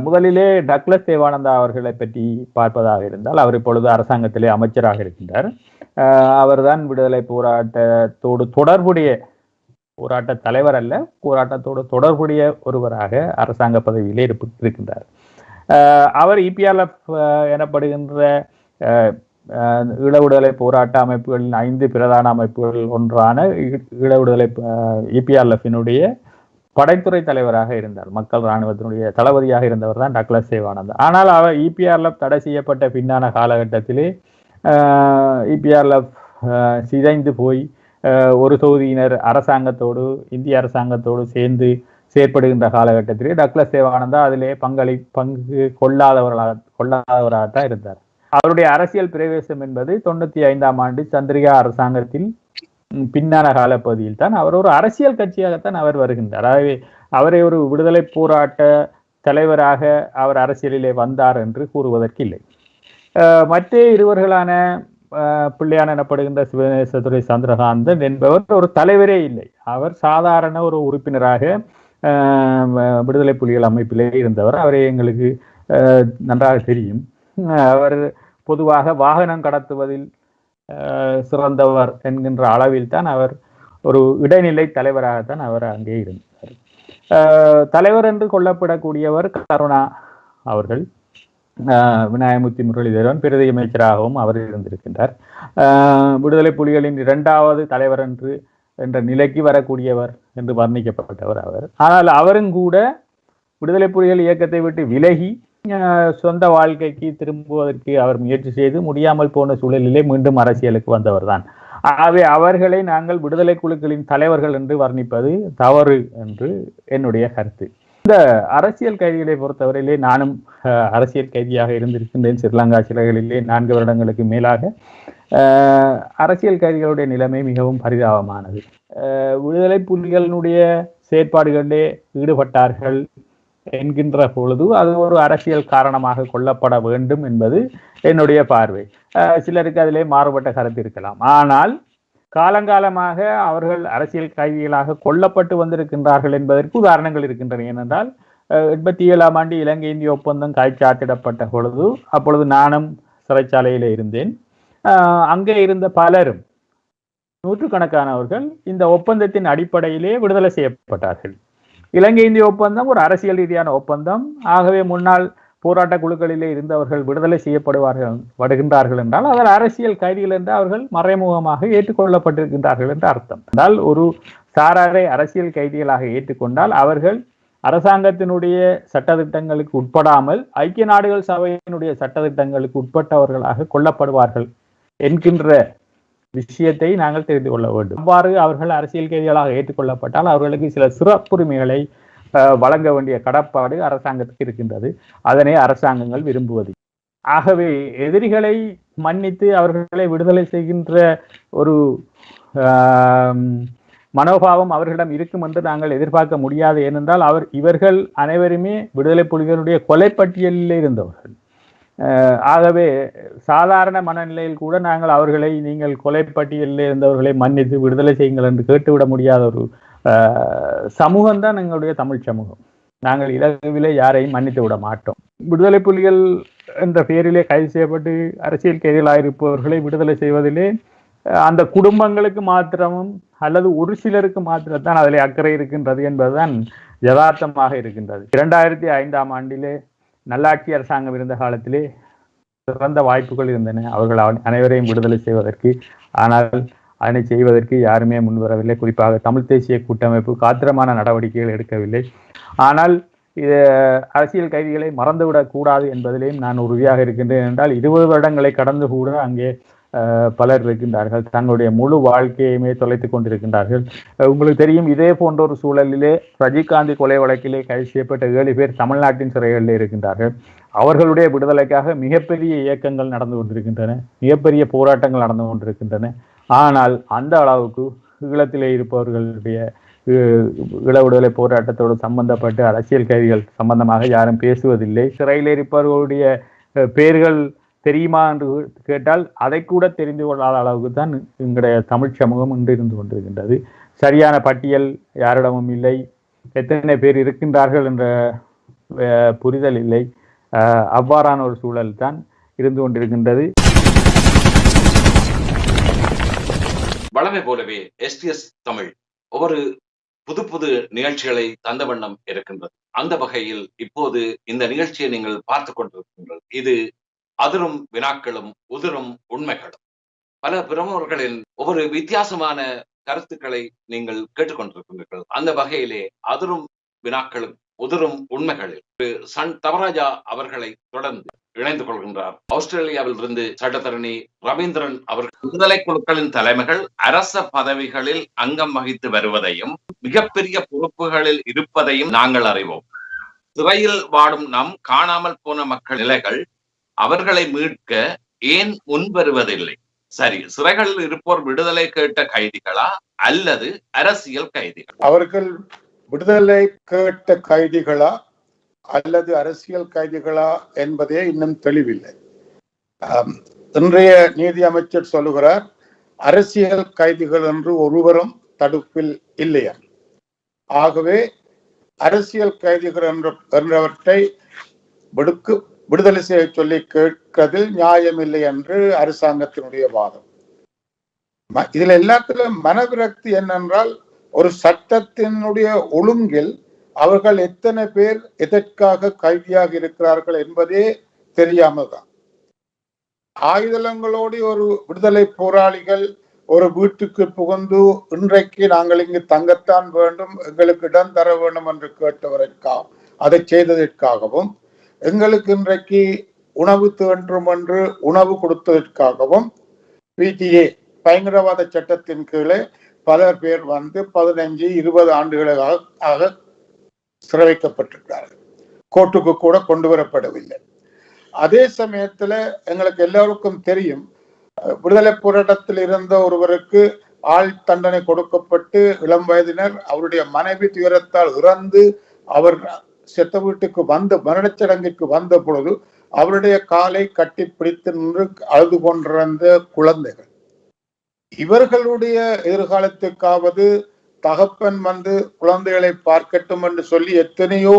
முதலிலே டக்ளஸ் தேவானந்தா அவர்களை பற்றி பார்ப்பதாக இருந்தால், அவர் இப்பொழுது அரசாங்கத்திலே அமைச்சராக இருக்கின்றார். அவர்தான் விடுதலை போராட்டத்தோடு தொடர்புடைய போராட்ட தலைவர் அல்ல, போராட்டத்தோடு தொடர்புடைய ஒருவராக அரசாங்க பதவியிலே இருக்கின்றார். அவர் EPRF எனப்படுகின்ற ஈழ விடுதலை போராட்ட அமைப்புகளின் 5 பிரதான அமைப்புகள் ஒன்றான ஈழ விடுதலை EPRF-இனுடைய படைத்துறை தலைவராக இருந்தார். மக்கள் இராணுவத்தினுடைய தளபதியாக இருந்தவர் தான் டக்ளஸ் தேவானந்தா. ஆனால் அவர் EPRF தடை செய்யப்பட்ட பின்னான காலகட்டத்திலே EPRF சிதைந்து போய் ஒரு தொகுதியினர் அரசாங்கத்தோடு இந்திய அரசாங்கத்தோடு சேர்ந்து செயற்படுகின்ற காலகட்டத்திலே டக்ளஸ் தேவானந்தா அதிலே பங்கு கொள்ளாதவராகத்தான் இருந்தார். அவருடைய அரசியல் பிரவேசம் என்பது 95ஆம் ஆண்டு சந்திரிகா அரசாங்கத்தில் பின்னான காலப்பகுதியில் தான் அவர் ஒரு அரசியல் கட்சியாகத்தான் அவர் வருகின்றார். ஆகவே அவரை ஒரு விடுதலை போராட்ட தலைவராக அவர் அரசியலிலே வந்தார் என்று கூறுவதற்கு இல்லை. மற்ற இருவர்களான பிள்ளையான் எனப்படுகின்ற சிவனேசதுரை சந்திரகாந்தன் என்பவர் ஒரு தலைவரே இல்லை. அவர் சாதாரண ஒரு உறுப்பினராக விடுதலை புலிகள் அமைப்பிலே இருந்தவர். அவரை எங்களுக்கு நன்றாக தெரியும். அவர் பொதுவாக வாகனம் கடத்துவதில் சிறந்தவர் என்கின்ற அளவில் தான் அவர் ஒரு இடைநிலை தலைவராகத்தான் அவர் அங்கே இருந்தார். தலைவர் என்று கொள்ளப்படக்கூடியவர் கருணா அவர்கள். விநாயகமூர்த்தி முரளிதரன் பிரதி அமைச்சராகவும் அவர் இருந்திருக்கின்றார். விடுதலை புலிகளின் 2வது தலைவர் என்ற நிலைக்கு வரக்கூடியவர் என்று வர்ணிக்கப்பட்டவர் அவர். ஆனால் அவரும் கூட விடுதலை புலிகள் இயக்கத்தை விட்டு விலகி சொந்த வாழ்க்கைக்கு திரும்புவதற்கு அவர் முயற்சி செய்து முடியாமல் போன சூழலிலே மீண்டும் அரசியலுக்கு வந்தவர் தான். ஆகவே அவர்களை நாங்கள் விடுதலை குழுக்களின் தலைவர்கள் என்று வர்ணிப்பது தவறு என்று என்னுடைய கருத்து. இந்த அரசியல் கைதிகளை பொறுத்தவரையிலே நானும் அரசியல் கைதியாக இருந்திருக்கின்றேன். ஸ்ரீலங்கா சிறைகளிலே 4 வருடங்களுக்கு மேலாக. அரசியல் கைதிகளுடைய நிலைமை மிகவும் பரிதாபமானது. விடுதலை புலிகளினுடைய செயற்பாடுகளிலே ஈடுபட்டார்கள் என்கின்ற பொழுது அது ஒரு அரசியல் காரணமாக கொள்ளப்பட வேண்டும் என்பது என்னுடைய பார்வை. சிலருக்கு அதிலே மாறுபட்ட கருத்து இருக்கலாம். ஆனால் காலங்காலமாக அவர்கள் அரசியல் கைதிகளாக கொல்லப்பட்டு வந்திருக்கின்றார்கள் என்பதற்கு உதாரணங்கள் இருக்கின்றன. ஏனென்றால் 87ஆம் ஆண்டு இலங்கை இந்திய ஒப்பந்தம் கைச்சாத்திடப்பட்ட பொழுது அப்பொழுது நானும் சிறைச்சாலையிலே இருந்தேன். அங்கே இருந்த பலரும், நூற்றுக்கணக்கானவர்கள் இந்த ஒப்பந்தத்தின் அடிப்படையிலே விடுதலை செய்யப்பட்டார்கள். இலங்கை இந்திய ஒப்பந்தம் ஒரு அரசியல் ரீதியான ஒப்பந்தம். ஆகவே முன்னாள் போராட்ட குழுக்களிலே இருந்தவர்கள் விடுதலை செய்யப்படுகின்றார்கள் என்றால் அதில் அரசியல் கைதிகள் என்று அவர்கள் மறைமுகமாக ஏற்றுக்கொள்ளப்பட்டிருக்கின்றார்கள் என்று அர்த்தம். என்றால் ஒரு சாராரை அரசியல் கைதிகளாக ஏற்றுக்கொண்டால் அவர்கள் அரசாங்கத்தினுடைய சட்டத்திட்டங்களுக்கு உட்படாமல் ஐக்கிய நாடுகள் சபையினுடைய சட்டத்திட்டங்களுக்கு உட்பட்டவர்களாக கொல்லப்படுவார்கள் என்கின்ற விஷயத்தை நாங்கள் தெரிந்து கொள்ள வேண்டும். அவ்வாறு அவர்கள் அரசியல் கைதிகளாக ஏற்றுக்கொள்ளப்பட்டால் அவர்களுக்கு சில சிறப்புரிமைகளை வழங்க வேண்டிய கடப்பாடு அரசாங்கத்துக்கு இருக்கின்றது. அதனை அரசாங்கங்கள் விரும்புவது. ஆகவே எதிரிகளை மன்னித்து அவர்களை விடுதலை செய்கின்ற ஒரு மனோபாவம் அவர்களிடம் இருக்கும் என்று நாங்கள் எதிர்பார்க்க முடியாது. ஏனென்றால் இவர்கள் அனைவருமே விடுதலை புலிகளுடைய கொலைப்பட்டியலில் இருந்தவர்கள். ஆகவே சாதாரண மனநிலையில் கூட நாங்கள் அவர்களை நீங்கள் கொலைப்பட்டியலில் இருந்தவர்களை மன்னித்து விடுதலை செய்யுங்கள் என்று கேட்டுவிட முடியாத ஒரு சமூகம்தான் எங்களுடைய தமிழ் சமூகம். நாங்கள் இலகுவிலே யாரையும் மன்னித்து விட மாட்டோம். விடுதலை புலிகள் என்ற பெயரிலே கைது செய்யப்பட்டு அரசியல் கைதிகளாயிருப்பவர்களை விடுதலை செய்வதிலே அந்த குடும்பங்களுக்கு மாத்திரமும் அல்லது ஒரு சிலருக்கு மாத்திரத்தான் அதிலே அக்கறை இருக்கின்றது என்பதுதான் யதார்த்தமாக இருக்கின்றது. 2005ஆம் ஆண்டிலே நல்லாட்சி அரசாங்கம் இருந்த காலத்திலே சிறந்த வாய்ப்புகள் இருந்தன அவர்கள் அனைவரையும் விடுதலை செய்வதற்கு. ஆனால் அதனை செய்வதற்கு யாருமே முன்வரவில்லை. குறிப்பாக தமிழ் தேசிய கூட்டமைப்பு காத்திரமான நடவடிக்கைகள் எடுக்கவில்லை. ஆனால் அரசியல் கைதிகளை மறந்துவிடக் கூடாது என்பதிலேயும் நான் உறுதியாக இருக்கின்றேன். என்றால் 20 வருடங்களை கடந்து கூட அங்கே பலர் இருக்கின்றார்கள். தங்களுடைய முழு வாழ்க்கையுமே தொலைத்துக் கொண்டிருக்கின்றார்கள். உங்களுக்கு தெரியும், இதே போன்ற ஒரு சூழலிலே ரஜினிகாந்த் கொலை வழக்கிலே கைது செய்யப்பட்ட 7 பேர் தமிழ்நாட்டின் சிறைகளில் இருக்கின்றார்கள். அவர்களுடைய விடுதலைக்காக மிகப்பெரிய இயக்கங்கள் நடந்து கொண்டிருக்கின்றன, மிகப்பெரிய போராட்டங்கள் நடந்து கொண்டிருக்கின்றன. ஆனால் அந்த அளவுக்கு ஈழத்திலே இருப்பவர்களுடைய ஈழ விடுதலை போராட்டத்தோடு சம்பந்தப்பட்ட அரசியல் கைதிகள் சம்பந்தமாக யாரும் பேசுவதில்லை. சிறையில் இருப்பவர்களுடைய பெயர்கள் தெரியுமா என்று கேட்டால் அதை கூட தெரிந்து கொள்ளாத அளவுக்கு தான் எங்களுடைய தமிழ் சமூகம் இன்று இருந்து கொண்டிருக்கின்றது. சரியான பட்டியல் யாரிடமும் இல்லை, எத்தனை பேர் இருக்கின்றார்கள் என்ற புரிதல் இல்லை. அவ்வாறான ஒரு சூழல் தான் இருந்து கொண்டிருக்கின்றது. வழமை போலவே STS தமிழ் ஒவ்வொரு புது புது நிகழ்ச்சிகளை தந்த வண்ணம் இருக்கின்றது. அந்த வகையில் இப்போது இந்த நிகழ்ச்சியை நீங்கள் பார்த்து கொண்டிருக்கின்றீர்கள். இது அதிரும் வினாக்களும் உதிரும் உண்மைகளும். பல பிரமுகர்களின் ஒவ்வொரு வித்தியாசமான கருத்துக்களை நீங்கள் கேட்டுக்கொண்டிருக்கின்றீர்கள். அந்த வகையிலே அதிரும் வினாக்களும் உதிரும் உண்மைகளில் சன் தவராஜா அவர்களை தொடர்ந்து இணைந்து கொள்கின்றார் ஆஸ்திரேலியாவில் இருந்து சட்டத்தரணி ரவீந்திரன் அவர்கள். விடுதலை குழுக்களின் தலைமைகள் அரச பதவிகளில் அங்கம் வகித்து வருவதையும் மிகப்பெரிய பொறுப்புகளில் இருப்பதையும் நாங்கள் அறிவோம். சிறையில் வாடும் நம் காணாமல் போன மக்கள் நிலைகள் அவர்களை மீட்க ஏன் முன்வருவதில்லை? சரி, சிறைகளில் இருப்போர் விடுதலை கேட்ட கைதிகளா அல்லது அரசியல் கைதிகள்? அவர்கள் விடுதலை கேட்ட கைதிகளா அல்லது அரசியல் கைதிகளா என்பதே இன்னும் தெளிவில்லை. இன்றைய நீதி அமைச்சர் சொல்லுகிறார், அரசியல் கைதிகள் என்று ஒருவரும் தடுப்பில் இல்லையா. ஆகவே அரசியல் கைதிகள் என்றவற்றை விடுதலை செய்ய சொல்லி கேட்கிறதில் நியாயம் இல்லை என்று அரசாங்கத்தினுடைய வாதம். இதுல எல்லாத்திலும் மனவிரக்தி என்னென்றால், ஒரு சட்டத்தினுடைய ஒழுங்கில் அவர்கள் எத்தனை பேர் எதற்காக கைதியாக இருக்கிறார்கள் என்பதே தெரியாமல் தான். ஆயுதங்களோடு ஒரு விடுதலை போராளிகள் ஒரு வீட்டுக்கு புகுந்து இன்றைக்கு நாங்கள் இங்கு தங்கத்தான் வேண்டும், எங்களுக்கு இடம் தர வேண்டும் என்று கேட்டவதற்காக, அதை செய்ததற்காகவும், எங்களுக்கு இன்றைக்கு உணவு வேண்டும் என்று உணவு கொடுத்ததற்காகவும் PTA பயங்கரவாத சட்டத்தின் கீழே பலர் பேர் வந்து 15-20 ஆண்டுகளாக சிறை வைக்கப்பட்டிருக்கிறார்கள். கோர்ட்டுக்கு கூட கொண்டு வரப்படவில்லை. அதே சமயத்துல எங்களுக்கு எல்லோருக்கும் தெரியும், விடுதலை போராட்டத்தில் இருந்த ஒருவருக்கு ஆள் தண்டனை கொடுக்கப்பட்டு இளம் வயதினர் அவருடைய மனைவி துயரத்தால் இறந்து அவர் செத்த வீட்டுக்கு வந்த மரணச்சடங்கிற்கு வந்த பொழுது அவருடைய காலை கட்டி பிடித்து நின்று அழுது கொண்டிருந்த குழந்தைகள். இவர்களுடைய எதிர்காலத்துக்காவது தகப்பன் வந்து குழந்தைகளை பார்க்கட்டும் என்று சொல்லி எத்தனையோ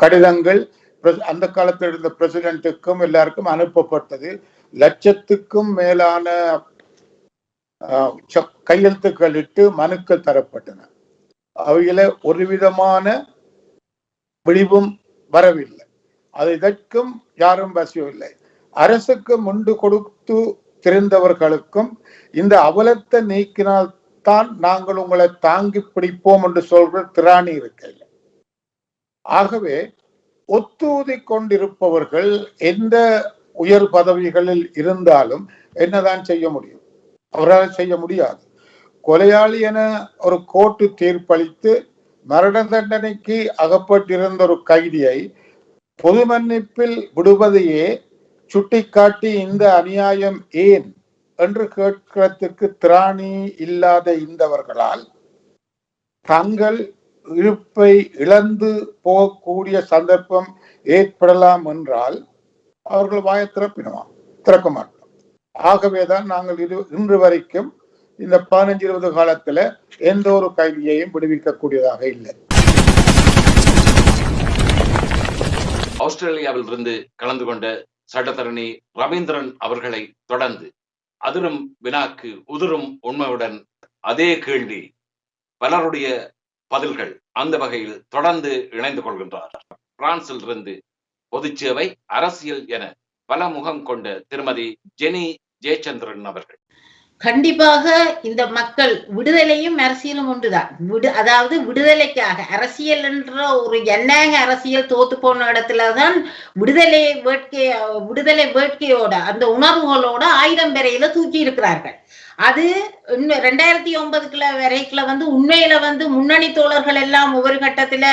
கடிதங்கள் அந்த காலத்தில் இருந்த பிரசிடென்ட்டுக்கும் எல்லாருக்கும் அனுப்பப்பட்டது. லட்சத்துக்கும் மேலான கையெழுத்துக்கள் இட்டு மனுக்கள் தரப்பட்டன. அவையில ஒரு விதமான விழிவும் வரவில்லை. அது இதற்கும் யாரும் வசியவில்லை. அரசுக்கு முண்டு கொடுத்து தெரிந்தவர்களுக்கும் இந்த அவலத்தை நீக்கினால் தான் நாங்கள் உங்களை தாங்கி பிடிப்போம் என்று சொல்ற திராணி இருக்கையில். ஆகவே ஒத்தூதி கொண்டிருப்பவர்கள் எந்த உயர் பதவிகளில் இருந்தாலும் என்னதான் செய்ய முடியும்? அவரால் செய்ய முடியாது. கொலையாளி என ஒரு கோர்ட்டு தீர்ப்பளித்து மரண தண்டனைக்கு அகப்பட்டிருந்த ஒரு கைதியை பொது மன்னிப்பில் விடுவதையே சுட்டிக்காட்டி இந்த அநியாயம் ஏன் என்று கேட்கிறதுக்கு திராணி இல்லாத இந்தவர்களால் தங்கள் இருப்பை இழந்து போகக்கூடிய சந்தர்ப்பம் ஏற்படலாம் என்றால் அவர்கள் வாயை திறக்க மாட்டோம். ஆகவேதான் நாங்கள் இன்று வரைக்கும் இந்த 15-20 காலத்துல எந்த ஒரு கைதியையும் விடுவிக்கக்கூடியதாக இல்லை. ஆஸ்திரேலியாவில் இருந்து கலந்து கொண்ட சட்டத்தரணி ரவீந்திரன் அவர்களை தொடர்ந்து அதிரும் வினாக்கு உதிரும் உண்மையுடன் அதே கேள்வி, பலருடைய பதில்கள் அந்த வகையில் தொடர்ந்து இணைந்து கொள்கின்றார். பிரான்சில் இருந்து பொதுச்சேவை, அரசியல் என பல முகம் கொண்ட திருமதி ஜெனி ஜெயச்சந்திரன் அவர்கள். கண்டிப்பாக இந்த மக்கள் விடுதலையும் அரசியலும் ஒன்றுதான். அதாவது விடுதலைக்காக அரசியல் என்ற ஒரு ஜனநாயக அரசியல் தோத்து போன இடத்துலதான் விடுதலை வேட்கையோட அந்த உணர்வுகளோட 1000 பேரையில தூக்கி இருக்கிறார்கள். அது 2009 வரைக்குல உண்மையில முன்னணி தோழர்கள் எல்லாம் ஒவ்வொரு கட்டத்துல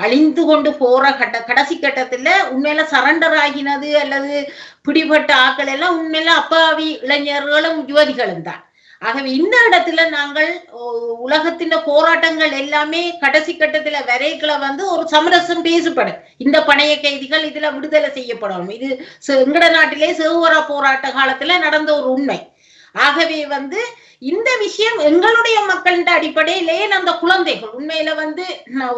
அழிந்து கொண்டு போற கடைசி கட்டத்துல உண்மையில சரண்டர் ஆகினது அல்லது பிடிபட்ட ஆக்கள் எல்லாம் உண்மையில அப்பாவி இளைஞர்களும் யுவதிகளும் தான். ஆகவே இந்த இடத்துல நாங்கள் உலகத்தின் போராட்டங்கள் எல்லாமே கடைசி கட்டத்துல வரைக்குல ஒரு சமரசம் பேசப்படும். இந்த பணைய கைதிகள் இதுல விடுதலை செய்யப்படணும். இது எங்கட நாட்டிலே சேவரா போராட்ட காலத்துல நடந்த ஒரு உண்மை. ஆகவே இந்த விஷயம் எங்களுடைய மக்களின் அடிப்படையிலே அந்த குழந்தைகள் உண்மையில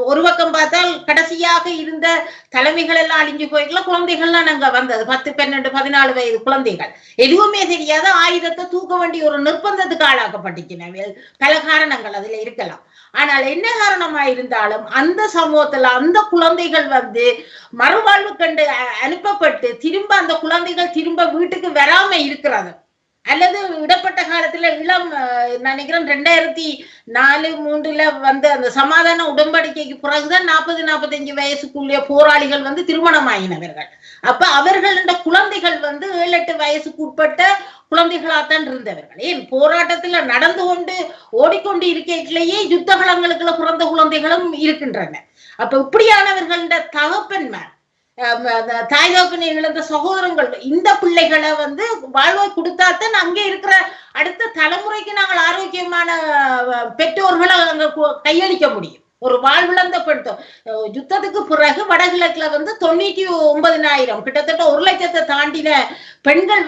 ஒரு பக்கம் பார்த்தால் கடைசியாக இருந்த தலைமைகள் எல்லாம் அழிஞ்சு போய்க்கல, குழந்தைகள்லாம் நாங்க வந்தது 10, 12, 14 வயது குழந்தைகள் எதுவுமே தெரியாத ஆயுதத்தை தூக்க வேண்டிய ஒரு நிர்பந்தத்துக்கு ஆளாக்கப்பட்டிருக்கின்றன. பல காரணங்கள் அதுல இருக்கலாம். ஆனால் என்ன காரணமா இருந்தாலும் அந்த சமூகத்துல அந்த குழந்தைகள் மறுவாழ்வு கண்டு அனுப்பப்பட்டு திரும்ப அந்த குழந்தைகள் திரும்ப வீட்டுக்கு வராம இருக்கிறது. அல்லது விடப்பட்ட காலத்துல இளம் நினைக்கிறேன் 2004-03 அந்த சமாதான உடன்படிக்கைக்கு பிறகுதான் 40-45 வயசுக்குள்ளே போராளிகள் திருமணம் ஆகினவர்கள். அப்ப அவர்களோட குழந்தைகள் 7-8 வயசுக்கு உட்பட்ட குழந்தைகளாத்தான் இருந்தவர்கள். ஏன் போராட்டத்துல நடந்து கொண்டு ஓடிக்கொண்டு இருக்கையிலேயே யுத்த களங்களுக்குள்ள பிறந்த குழந்தைகளும் இருக்கின்றன. அப்ப இப்படியானவர்களோட தகப்பன்மார் தாய் தகப்பனை இழந்த சகோதரங்கள் இந்த பிள்ளைகளை வாழ்வை கொடுத்தாத்தான் அங்கே இருக்கிற அடுத்த தலைமுறைக்கு நாங்கள் ஆரோக்கியமான பெற்றோர்களை அங்க கையளிக்க முடியும். ஒரு வாழ்விழந்த பெற்றோர் யுத்தத்துக்கு பிறகு வடகிழக்குல 99,000 கிட்டத்தட்ட 1 லட்சத்தை தாண்டின பெண்கள்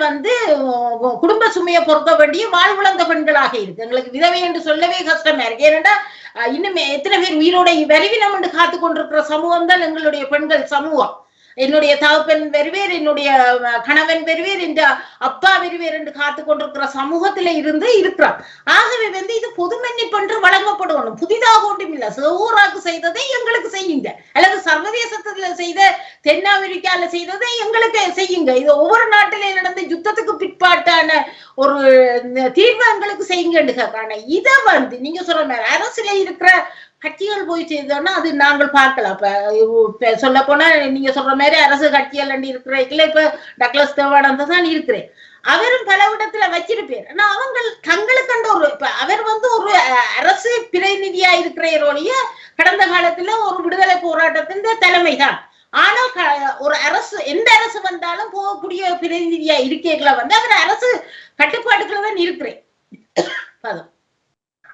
குடும்ப சுமையை பொறுக்க வேண்டிய வாழ்விழந்த பெண்களாக இருக்கு. எங்களுக்கு விதவை என்று சொல்லவே கஷ்டமா இருக்கு. ஏனென்றா இன்னும் எத்தனை பேர் உயிரோட விரைவினம் என்று காத்து கொண்டிருக்கிற சமூகம் தான் எங்களுடைய பெண்கள் சமூகம். என்னுடைய தகப்பன் வெறுவேறு, என்னுடைய கணவன் வெறுவேறு, இந்த அப்பா வெறுவேறு என்று காத்து கொண்டிருக்கிற சமூகத்தில இருந்து இருக்கிறார். ஆகவே இது பொது மன்னிப்பென்று வழங்கப்படணும். புதிதாக ஒன்றும் இல்லை. சேவூராக்கு செய்ததை எங்களுக்கு செய்யுங்க, அல்லது சர்வதேசத்துல செய்த தென்னாப்பிரிக்கால செய்ததை எங்களுக்கு செய்யுங்க. இது ஒவ்வொரு நாட்டிலே நடந்த யுத்தத்துக்கு பிற்பாட்டான ஒரு தீர்வு எங்களுக்கு செய்யுங்க. இதை நீங்க சொல்ற மாதிரி அரசுல இருக்கிற கட்சிகள் போய் செய்தோம்னா அது நாங்கள் பார்க்கலாம். இப்ப சொல்ல போனா நீங்க சொல்ற மாதிரி அரசு கட்சிகள் இருக்கிறீங்களா, இப்ப டக்ளஸ் தேவானந்தா தான் இருக்கிறேன். அவரும் பல இடத்துல வச்சிருப்பார். ஆனா அவங்க தங்களுக்கு ஒரு இப்ப அவர் ஒரு அரசு பிரதிநிதியா இருக்கிற கடந்த காலத்துல ஒரு விடுதலை போராட்டத்தின் தலைமை தான். ஆனா ஒரு அரசு எந்த அரசு வந்தாலும் போகக்கூடிய பிரதிநிதியா இருக்கீங்களா அவர் அரசு கட்டுப்பாட்டுக்குள்ள தான் இருக்கிறேன்.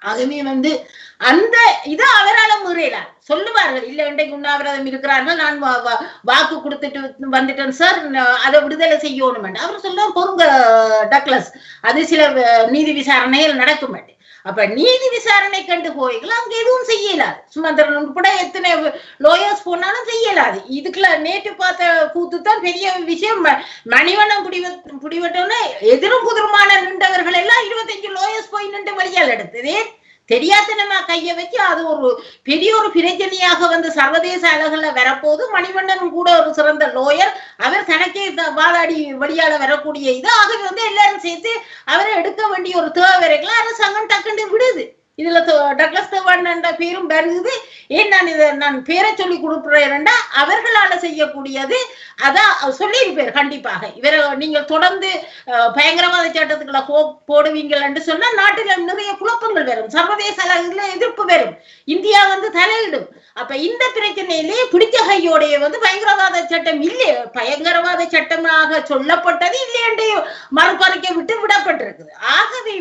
ஆகவே அந்த இதை அவரால் மீறலாம் சொல்லுவார்கள். இல்ல இன்றைக்கு உண்ணாவிரதம் இருக்கிறார்கள், நான் வாக்கு கொடுத்துட்டு வந்துட்டேன் சார், அதை விடுதலை செய்யணும். அவர் சொல்ல பொருங்க டக்ளஸ், அது சில நீதி விசாரணைகள் நடக்க மாட்டேன். அப்ப நீதி விசாரணை கண்டு போய்கள் அங்க எதுவும் செய்யலாது. சுமந்திரன் உட்பட எத்தனை லோயர்ஸ் போனாலும் செய்யலாது. இதுக்குள்ள நேற்று பார்த்த கூத்துத்தான் பெரிய விஷயம். மணிவண்ணம் புடிவட்டோன்னு எதிரும் குதிரமான நின்றவர்கள் எல்லாம் 25 லோயர்ஸ் போய் நின்று வழியால் எடுத்ததே தெரியாதனமா கைய வச்சு அது ஒரு பெரிய ஒரு பிரச்சனையாக சர்வதேச அளவுல வரப்போது. மணிவண்ணன் கூட ஒரு சிறந்த லோயர், அவர் தனக்கே வாதாடி வழியால வரக்கூடிய இது. ஆகவே எல்லாரும் சேர்த்து அவரை எடுக்க வேண்டிய ஒரு தேவை வரைக்கும் அரசாங்கம் டக்குண்டு விடுது. இதுல டக்ளஸ் தேவானந்த பேரும் வருது. ஏன் நான் பேரை சொல்லி கொடுக்குறேன்டா அவர்களால செய்யக்கூடியது அதான் சொல்லியிருப்பேன். கண்டிப்பாக இவரை நீங்கள் தொடர்ந்து பயங்கரவாத சட்டத்துக்குள்ள போடுவீங்கள் என்று சொன்னா நாட்டில் நிறைய குழப்பங்கள் வரும், சர்வதேச அளவுல எதிர்ப்பு வரும், இந்தியா தலையிடும். அப்ப இந்த பிரச்சனையிலே பிடிச்ச கையோடைய பயங்கரவாத சட்டம் இல்லை, பயங்கரவாத சட்டமாக சொல்லப்பட்டது இல்லை என்று மறுபறிக்க விட்டு விடப்பட்டிருக்குது. ஆகவே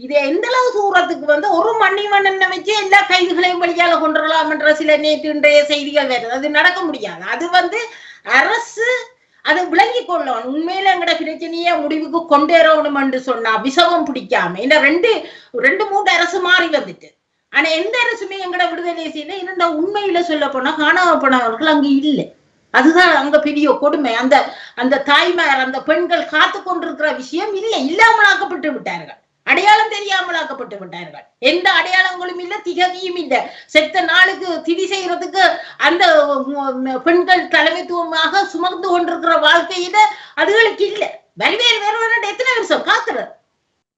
இதை எந்த அளவு தூரத்துக்கு ஒரு மணிவண்ணனை வச்சு எல்லா கைதுகளையும் வழியால கொண்டுடலாம் என்ற சில நேற்று இன்றைய செய்திகள் வருது. அது நடக்க முடியாது. அது அரசு அதை விளங்கி கொள்ளணும். உண்மையில எங்கட பிரச்சனைய முடிவுக்கு கொண்டு வரணும் என்று சொன்னா விஷமம் பிடிக்காம. இந்த 2-3 அரசு மாறி வந்துட்டு, ஆனா எந்த அரசுமே எங்கட விடுதலை செய்யல. என்னடா உண்மையில சொல்ல போனா காணாம போனவர்கள் அங்க இல்லை. அதுதான் அங்க பெரிய கொடுமை. அந்த தாய்மார் அந்த பெண்கள் காத்து கொண்டிருக்கிற விஷயம் இல்லை, இல்லாமலாக்கப்பட்டு விட்டார்கள், அடையாளம் தெரியாமலாக்கப்பட்டு விட்டார்கள். எந்த அடையாளங்களும் இல்லை, திகதியும் இல்லை. செத்த நாளுக்கு திதி செய்யறதுக்கு அந்த பெண்கள் தலைமைத்துவமாக சுமந்து கொண்டிருக்கிற வாழ்க்கையில அதுகளுக்கு இல்லை. வேறு எத்தனை வருஷம் காக்குறது?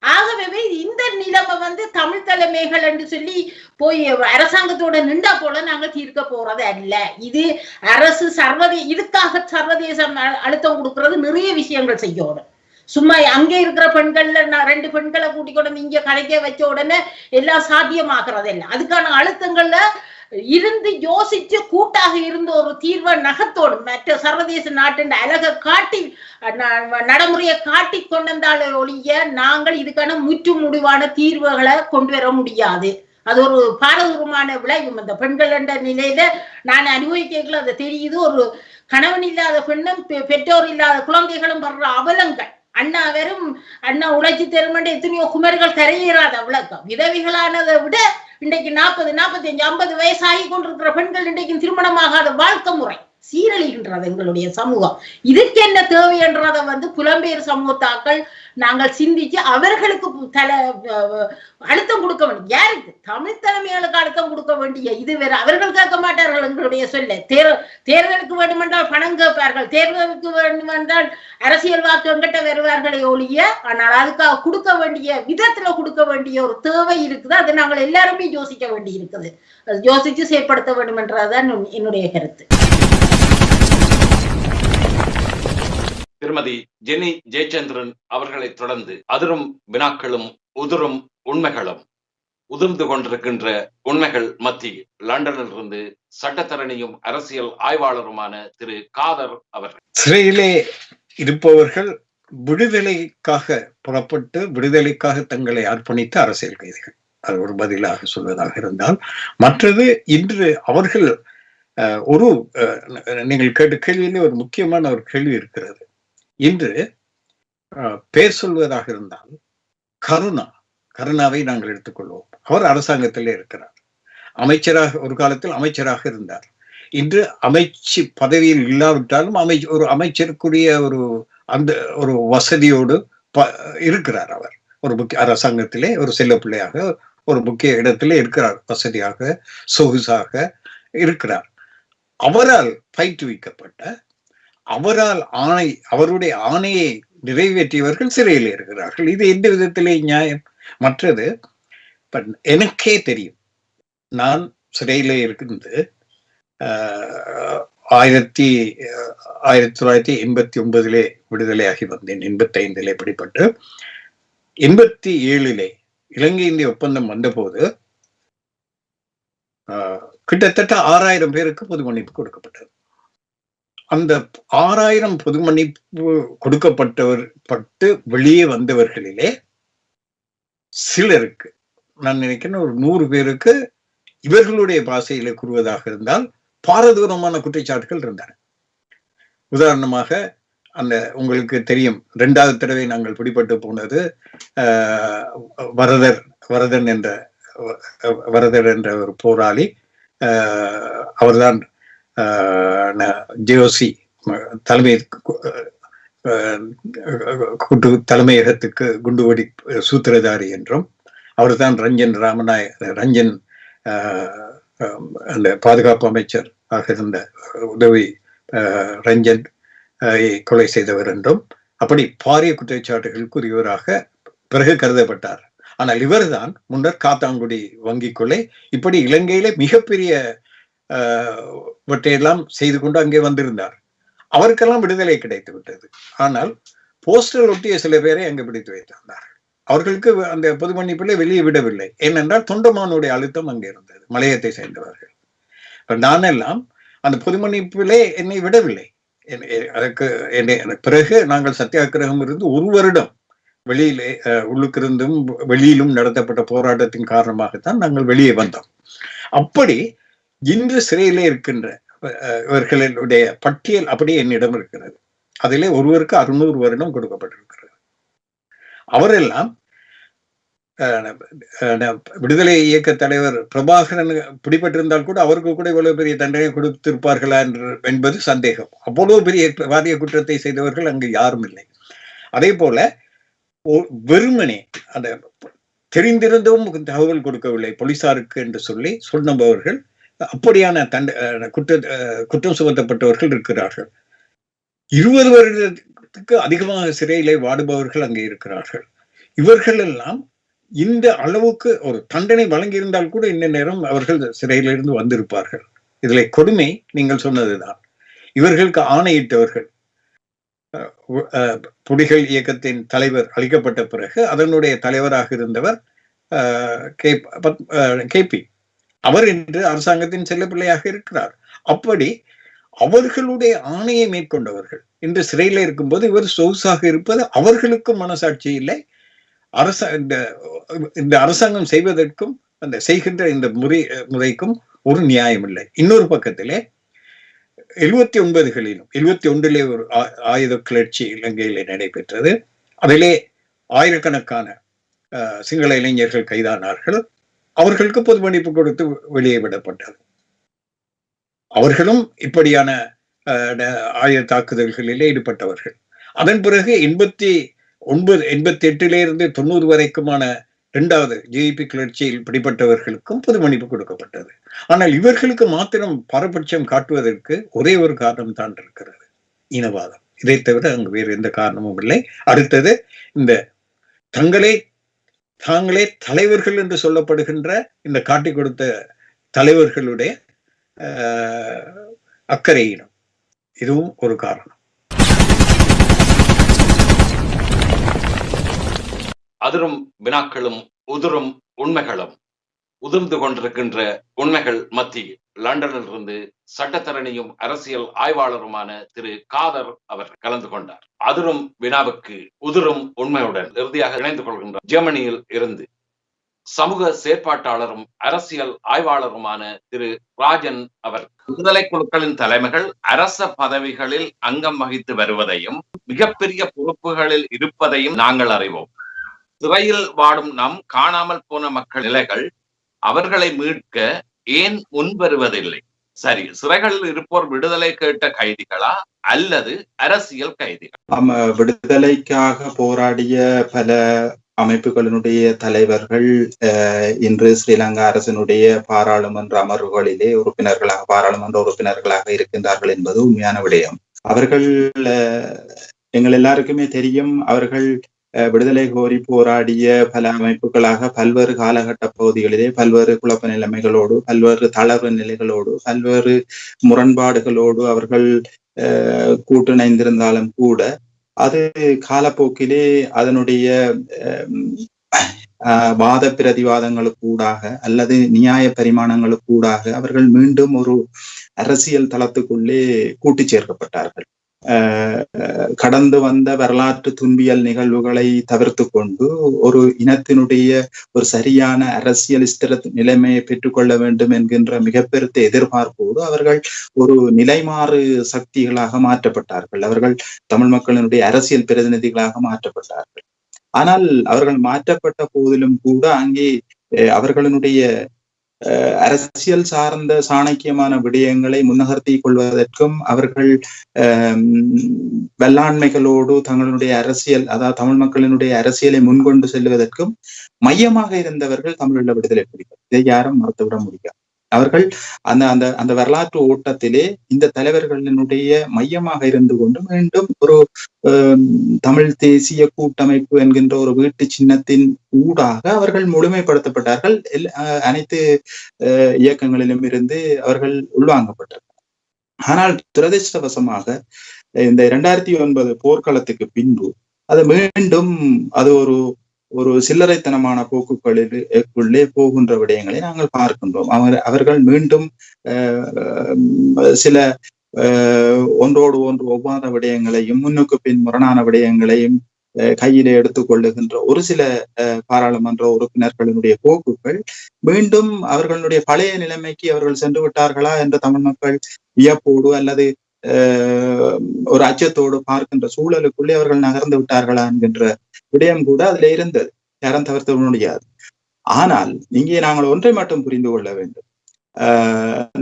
ஆகவே இந்த நிலைமை வந்து தமிழ் தலைமைகள் என்று சொல்லி போய் அரசாங்கத்தோட நின்றா போல நாங்க தீர்க்க போறது அல்ல. இது அரசு இதுக்காக சர்வதேச அழுத்தம் கொடுக்கறது நிறைய விஷயங்கள் செய்யணும். சும்மா அங்கே இருக்கிற பெண்கள்ல நான் 2 பெண்களை கூட்டிக் கொண்டு இங்க கலைக்க வச்ச உடனே எல்லாம் சாத்தியமாகிறது இல்லை. அதுக்கான அழுத்தங்கள்ல இருந்து யோசிச்சு கூட்டாக இருந்த ஒரு தீர்வை நகத்தோடு மற்ற சர்வதேச நாட்டின் அழகை காட்டி நடைமுறையை காட்டி கொண்டிருந்தாலே ஒழிய நாங்கள் இதுக்கான முற்று முடிவான தீர்வுகளை கொண்டு வர முடியாது. அது ஒரு பாரதூரமான விளைவும். அந்த பெண்கள் என்ற நிலையில நான் அனுபவிக்கல, அது தெரியுது. ஒரு கணவன் இல்லாத பெண்ணும் பெற்றோர் இல்லாத குழந்தைகளும் வர்ற அவலங்கள். அண்ணா உழைச்சி தருமன்ற எத்தனையோ குமர்கள் தரையேறாத விளக்கம். விதவிகளானதை விட இன்றைக்கு 40, 45, 50 வயசாகி கொண்டிருக்கிற பெண்கள் இன்றைக்கு திருமணமாகாத வாழ்க்கை முறை சீரழிகின்றது எங்களுடைய சமூகம். இதுக்கு என்ன தேவை என்றதை வந்து புலம்பெயர் சமூகத்தாக்கள் நாங்கள் சிந்திச்சு அவர்களுக்கு அழுத்தம் கொடுக்க வேண்டும். யாருக்கு? தமிழ் தலைமைகளுக்கு அழுத்தம் கொடுக்க வேண்டிய இது வேற. அவர்கள் கேட்க மாட்டார்கள் எங்களுடைய சொல்ல. தேர்தலுக்கு வேண்டுமென்றால் பணம் கேட்பார்கள், தேர்தலுக்கு வேண்டுமென்றால் அரசியல் வாக்கு எங்கிட்ட வருவார்களே ஒழிய, ஆனால் அதுக்காக கொடுக்க வேண்டிய விதத்துல கொடுக்க வேண்டிய ஒரு தேவை இருக்குது. அதை நாங்கள் எல்லாருமே யோசிக்க வேண்டி இருக்குது. யோசிச்சு செயற்படுத்த வேண்டும் என்றதுதான் என்னுடைய கருத்து. திருமதி ஜெனி ஜெயச்சந்திரன் அவர்களை தொடர்ந்து அதிரும் வினாக்களும் உதிரும் உண்மைகளும் உதிர்ந்து கொண்டிருக்கின்ற உண்மைகள் மத்தியில் லண்டனில் இருந்து சட்டத்தரணியும் அரசியல் ஆய்வாளருமான திரு காதர் அவர்கள். சிறையிலே இருப்பவர்கள் விடுதலைக்காக புறப்பட்டு விடுதலைக்காக தங்களை அர்ப்பணித்த அரசியல் கைதிகள், அது ஒரு பதிலாக சொல்வதாக இருந்தால். மற்றது இன்று அவர்கள் நீங்கள் கேட்ட கேள்வியிலே ஒரு முக்கியமான ஒரு கேள்வி இருக்கிறது. இன்று பேர் சொல்வதாக இருந்தால் கருணாவை நாங்கள் எடுத்துக்கொள்வோம். அவர் அரசாங்கத்திலே இருக்கிறார், அமைச்சராக ஒரு காலத்தில் அமைச்சராக இருந்தார். இன்று அமைச்சு பதவியில் இல்லாவிட்டாலும் ஒரு அமைச்சருக்குரிய ஒரு வசதியோடு இருக்கிறார். அவர் ஒரு முக்கிய அரசாங்கத்திலே ஒரு செல்ல பிள்ளையாக ஒரு முக்கிய இடத்திலே இருக்கிறார், வசதியாக சொகுசாக இருக்கிறார். அவரால் பயிற்றுவிக்கப்பட்ட அவருடைய ஆணையை நிறைவேற்றியவர்கள் சிறையில் இருக்கிறார்கள். இது எந்த விதத்திலே நியாயம்? மற்றது எனக்கே தெரியும், நான் சிறையிலே இருந்து 1989 விடுதலையாகி வந்தேன். 85 பிடிப்பட்டு 87 இலங்கை இந்திய ஒப்பந்தம் வந்தபோது கிட்டத்தட்ட 6000 பேருக்கு பொது மன்னிப்பு கொடுக்கப்பட்டது. அந்த 6000 பொது மன்னிப்பு கொடுக்கப்பட்டு வெளியே வந்தவர்களிலே சிலருக்கு, நான் நினைக்கிறேன் ஒரு 100 பேருக்கு இவர்களுடைய பாஷையில கூறுவதாக இருந்தால் பாரதூரமான குற்றச்சாட்டுகள் இருந்தன. உதாரணமாக உங்களுக்கு தெரியும், 2வது தடவை நாங்கள் பிடிபட்டு போனது வரதர் என்ற ஒரு போராளி. அவர்தான் ஜிஓசி தலைமையகத்துக்கு குண்டுவெடி சூத்திரதாரி என்றும், அவர்தான் ரஞ்சன் அந்த பாதுகாப்பு அமைச்சர் ஆக இருந்த உதவி ரஞ்சன் கொலை செய்தவர் என்றும், அப்படி பாரிய குற்றச்சாட்டுகளுக்குரியவராக பிறகு கருதப்பட்டார். ஆனால் இவர்தான் முன்னர் காத்தாங்குடி வங்கி கொலை, இப்படி இலங்கையில மிகப்பெரிய வற்றையெல்லாம் செய்து கொண்டு அங்கே வந்திருந்தார். அவருக்கெல்லாம் விடுதலை கிடைத்து விட்டது. ஆனால் போஸ்டல் ஒட்டிய சில பேரை அங்கே பிடித்து வைத்திருந்தார்கள். அவர்களுக்கு அந்த பொது மன்னிப்பிலே வெளியே விடவில்லை. ஏனென்றால் தொண்டமானுடைய அழுத்தம் அங்கே இருந்தது, மலையத்தை சேர்ந்தவர்கள். நானெல்லாம் அந்த பொது மன்னிப்பிலே என்னை விடவில்லை. அதற்கு பிறகு நாங்கள் சத்தியாகிரகம் இருந்து 1 வருடம் வெளியிலே உள்ளுக்கிருந்தும் வெளியிலும் நடத்தப்பட்ட போராட்டத்தின் காரணமாகத்தான் நாங்கள் வெளியே வந்தோம். அப்படி இன்று சிறையிலே இருக்கின்ற இவர்களுடைய பட்டியல் அப்படியே என்னிடம் இருக்கிறது. அதிலே ஒருவருக்கு 600 வருடம் கொடுக்கப்பட்டிருக்கிறது. அவரெல்லாம் விடுதலை இயக்க தலைவர் பிரபாகரன் பிடிபட்டிருந்தால் கூட அவருக்கு கூட இவ்வளவு பெரிய தண்டனை கொடுத்திருப்பார்களா என்பது சந்தேகம். அவ்வளவு பெரிய வாரிய குற்றத்தை செய்தவர்கள் அங்கு யாரும் இல்லை. அதே போல வெறுமனே அந்த தெரிந்திருந்தும் தகவல் கொடுக்கவில்லை போலீசாருக்கு என்று சொல்லி சொன்னவர்கள், அப்படியான குற்றம் சுமத்தப்பட்டவர்கள் இருக்கிறார்கள். 20 வருடத்துக்கு அதிகமாக சிறையிலே வாடுபவர்கள் அங்கே இருக்கிறார்கள். இவர்கள் எல்லாம் இந்த அளவுக்கு ஒரு தண்டனை வழங்கியிருந்தால் கூட இந்த நேரம் அவர்கள் சிறையிலிருந்து வந்திருப்பார்கள். இதுல கொடுமை நீங்கள் சொன்னதுதான். இவர்களுக்கு ஆணையிட்டவர்கள் புலிகள் இயக்கத்தின் தலைவர் அளிக்கப்பட்ட பிறகு அதனுடைய தலைவராக இருந்தவர் கேபி. அவர் இன்று அரசாங்கத்தின் செல்லப்பிள்ளையாக இருக்கிறார். அப்படி அவர்களுடைய ஆணையை மேற்கொண்டவர்கள் இன்று சிறையில் இருக்கும்போது இவர் சொகுசாக இருப்பது அவர்களுக்கும் மனசாட்சி இல்லை. இந்த அரசாங்கம் செய்வதற்கும் அந்த செய்கின்ற இந்த முறைக்கும் ஒரு நியாயம் இல்லை. இன்னொரு பக்கத்திலே 79களிலும் 71 ஒரு ஆயுத கிளர்ச்சி இலங்கையிலே நடைபெற்றது. அதிலே ஆயிரக்கணக்கான சிங்கள இளைஞர்கள் கைதானார்கள். அவர்களுக்கு பொது மன்னிப்பு கொடுத்து வெளியே விடப்பட்டது. அவர்களும் இப்படியான ஆயுத தாக்குதல்களிலே ஈடுபட்டவர்கள். அதன் பிறகு 88 90 வரைக்குமான 2வது ஜேபி கிளர்ச்சியில் பிடிப்பட்டவர்களுக்கும் பொது மன்னிப்பு கொடுக்கப்பட்டது. ஆனால் இவர்களுக்கு மாத்திரம் பாரபட்சம் காட்டுவதற்கு ஒரே ஒரு காரணம் தான் இருக்கிறது, இனவாதம். இதை தவிர அங்கு வேறு எந்த காரணமும் இல்லை. அடுத்தது இந்த தாங்களே தலைவர்கள் என்று சொல்லப்படுகின்ற இந்த காட்டிக் கொடுத்த தலைவர்களுடைய அக்கறையினம், இதுவும் ஒரு காரணம். அதிரும் வினாக்களும் உதிரும் உண்மைகளும் உதிர்ந்து கொண்டிருக்கின்ற உண்மைகள் மத்தியில் லண்டனிலிருந்து சட்டத்தரணியும் அரசியல் ஆய்வாளருமான திரு காதர் அவர் கலந்து கொண்டார். அதிரும் வினாவுக்கு உதிரும் உண்மையுடன் இறுதியாக இணைந்து கொள்கின்ற ஜெர்மனியில் இருந்து சமூக செயற்பாட்டாளரும் அரசியல் ஆய்வாளருமான திரு ராஜன் அவர். விடுதலை குழுக்களின் தலைமைகள் அரச பதவிகளில் அங்கம் வகித்து வருவதையும் மிகப்பெரிய பொறுப்புகளில் இருப்பதையும் நாங்கள் அறிவோம். சிறையில் வாடும் நம் காணாமல் போன மக்கள் நிலைகள் அவர்களை மீட்க ஏன் முன்வருவதில்லை? சரி, சிறைகளில் இருப்போர் விடுதலை கேட்ட கைதிகளா அல்லது அரசியல் கைதிகள்? விடுதலைக்காக போராடிய பல அமைப்புகளினுடைய தலைவர்கள் இன்று ஸ்ரீலங்கா அரசினுடைய பாராளுமன்ற அமர்வுகளிலே பாராளுமன்ற உறுப்பினர்களாக இருக்கின்றார்கள் என்பது உண்மையான விடயம். அவர்கள் எங்கள் எல்லாருக்குமே தெரியும். அவர்கள் விடுதலை கோரி போராடிய பல அமைப்புகளாக பல்வேறு காலகட்ட பகுதிகளிலே பல்வேறு குழப்ப நிலைமைகளோடு, பல்வேறு தளர்வு நிலைகளோடு, பல்வேறு முரண்பாடுகளோடு அவர்கள் கூட்டிணைந்திருந்தாலும் கூட அது காலப்போக்கிலே அதனுடைய வாத பிரதிவாதங்களுக்கூடாக அல்லது நியாய பரிமாணங்களுக்கூடாக அவர்கள் மீண்டும் ஒரு அரசியல் தளத்துக்குள்ளே கூட்டி சேர்க்கப்பட்டார்கள். கடந்து வந்த வரலாற்று துன்பியல் நிகழ்வுகளை தவிர்த்து கொண்டு ஒரு இனத்தினுடைய ஒரு சரியான அரசியல் ஸ்திர நிலைமையை பெற்றுக்கொள்ள வேண்டும் என்கின்ற மிகப்பெருத்த எதிர்பார்ப்போடு அவர்கள் ஒரு நிலைமாறு சக்திகளாக மாற்றப்பட்டார்கள். அவர்கள் தமிழ் மக்களினுடைய அரசியல் பிரதிநிதிகளாக மாற்றப்பட்டார்கள். ஆனால் அவர்கள் மாற்றப்பட்ட போதிலும் கூட அங்கே அவர்களினுடைய அரசியல் சார்ந்த சாணக்கியமான விடயங்களை முன்னகர்த்தி கொள்வதற்கும் அவர்கள் வெள்ளாண்மைகளோடு தங்களுடைய அரசியல், அதாவது தமிழ் மக்களினுடைய அரசியலை முன்கொண்டு செல்வதற்கும் மையமாக இருந்தவர்கள் தமிழீழ விடுதலை புலிகள். இதை யாரும் மறுத்துவிட முடியாது. அவர்கள் அந்த அந்த அந்த வரலாற்று ஓட்டத்திலே இந்த தலைவர்களினுடைய மையமாக இருந்து கொண்டு மீண்டும் ஒரு தமிழ் தேசிய கூட்டமைப்பு என்கின்ற ஒரு வீட்டு சின்னத்தின் ஊடாக அவர்கள் முழுமைப்படுத்தப்பட்டார்கள். அனைத்து இயக்கங்களிலும் இருந்து அவர்கள் உள்வாங்கப்பட்டார்கள். ஆனால் துரதிர்ஷ்டவசமாக இந்த 2009 போர்க்களத்துக்கு பின்பு அது மீண்டும் அது ஒரு சில்லறைத்தனமான போக்குகளிலே போகின்ற விடயங்களை நாங்கள் பார்க்கின்றோம். அவர்கள் மீண்டும் சில ஒன்றோடு ஒன்று ஒவ்வாத விடயங்களையும் முன்னுக்கு பின் முரணான விடயங்களையும் கையிலே எடுத்துக்கொள்ளுகின்ற ஒரு சில பாராளுமன்ற உறுப்பினர்களினுடைய போக்குகள் மீண்டும் அவர்களுடைய பழைய நிலைமைக்கு அவர்கள் சென்று விட்டார்களா என்ற தமிழ் மக்கள் வியப்போடு அல்லது ஒரு அச்சத்தோடு பார்க்கின்ற சூழலுக்குள்ளே அவர்கள் நகர்ந்து விட்டார்களா என்கின்ற விடயம் கூட அதுல இருந்தது, யாரும் தவிர்த்து முடியாது. ஆனால் இங்கே நாங்கள் ஒன்றை மட்டும் புரிந்து கொள்ள வேண்டும்.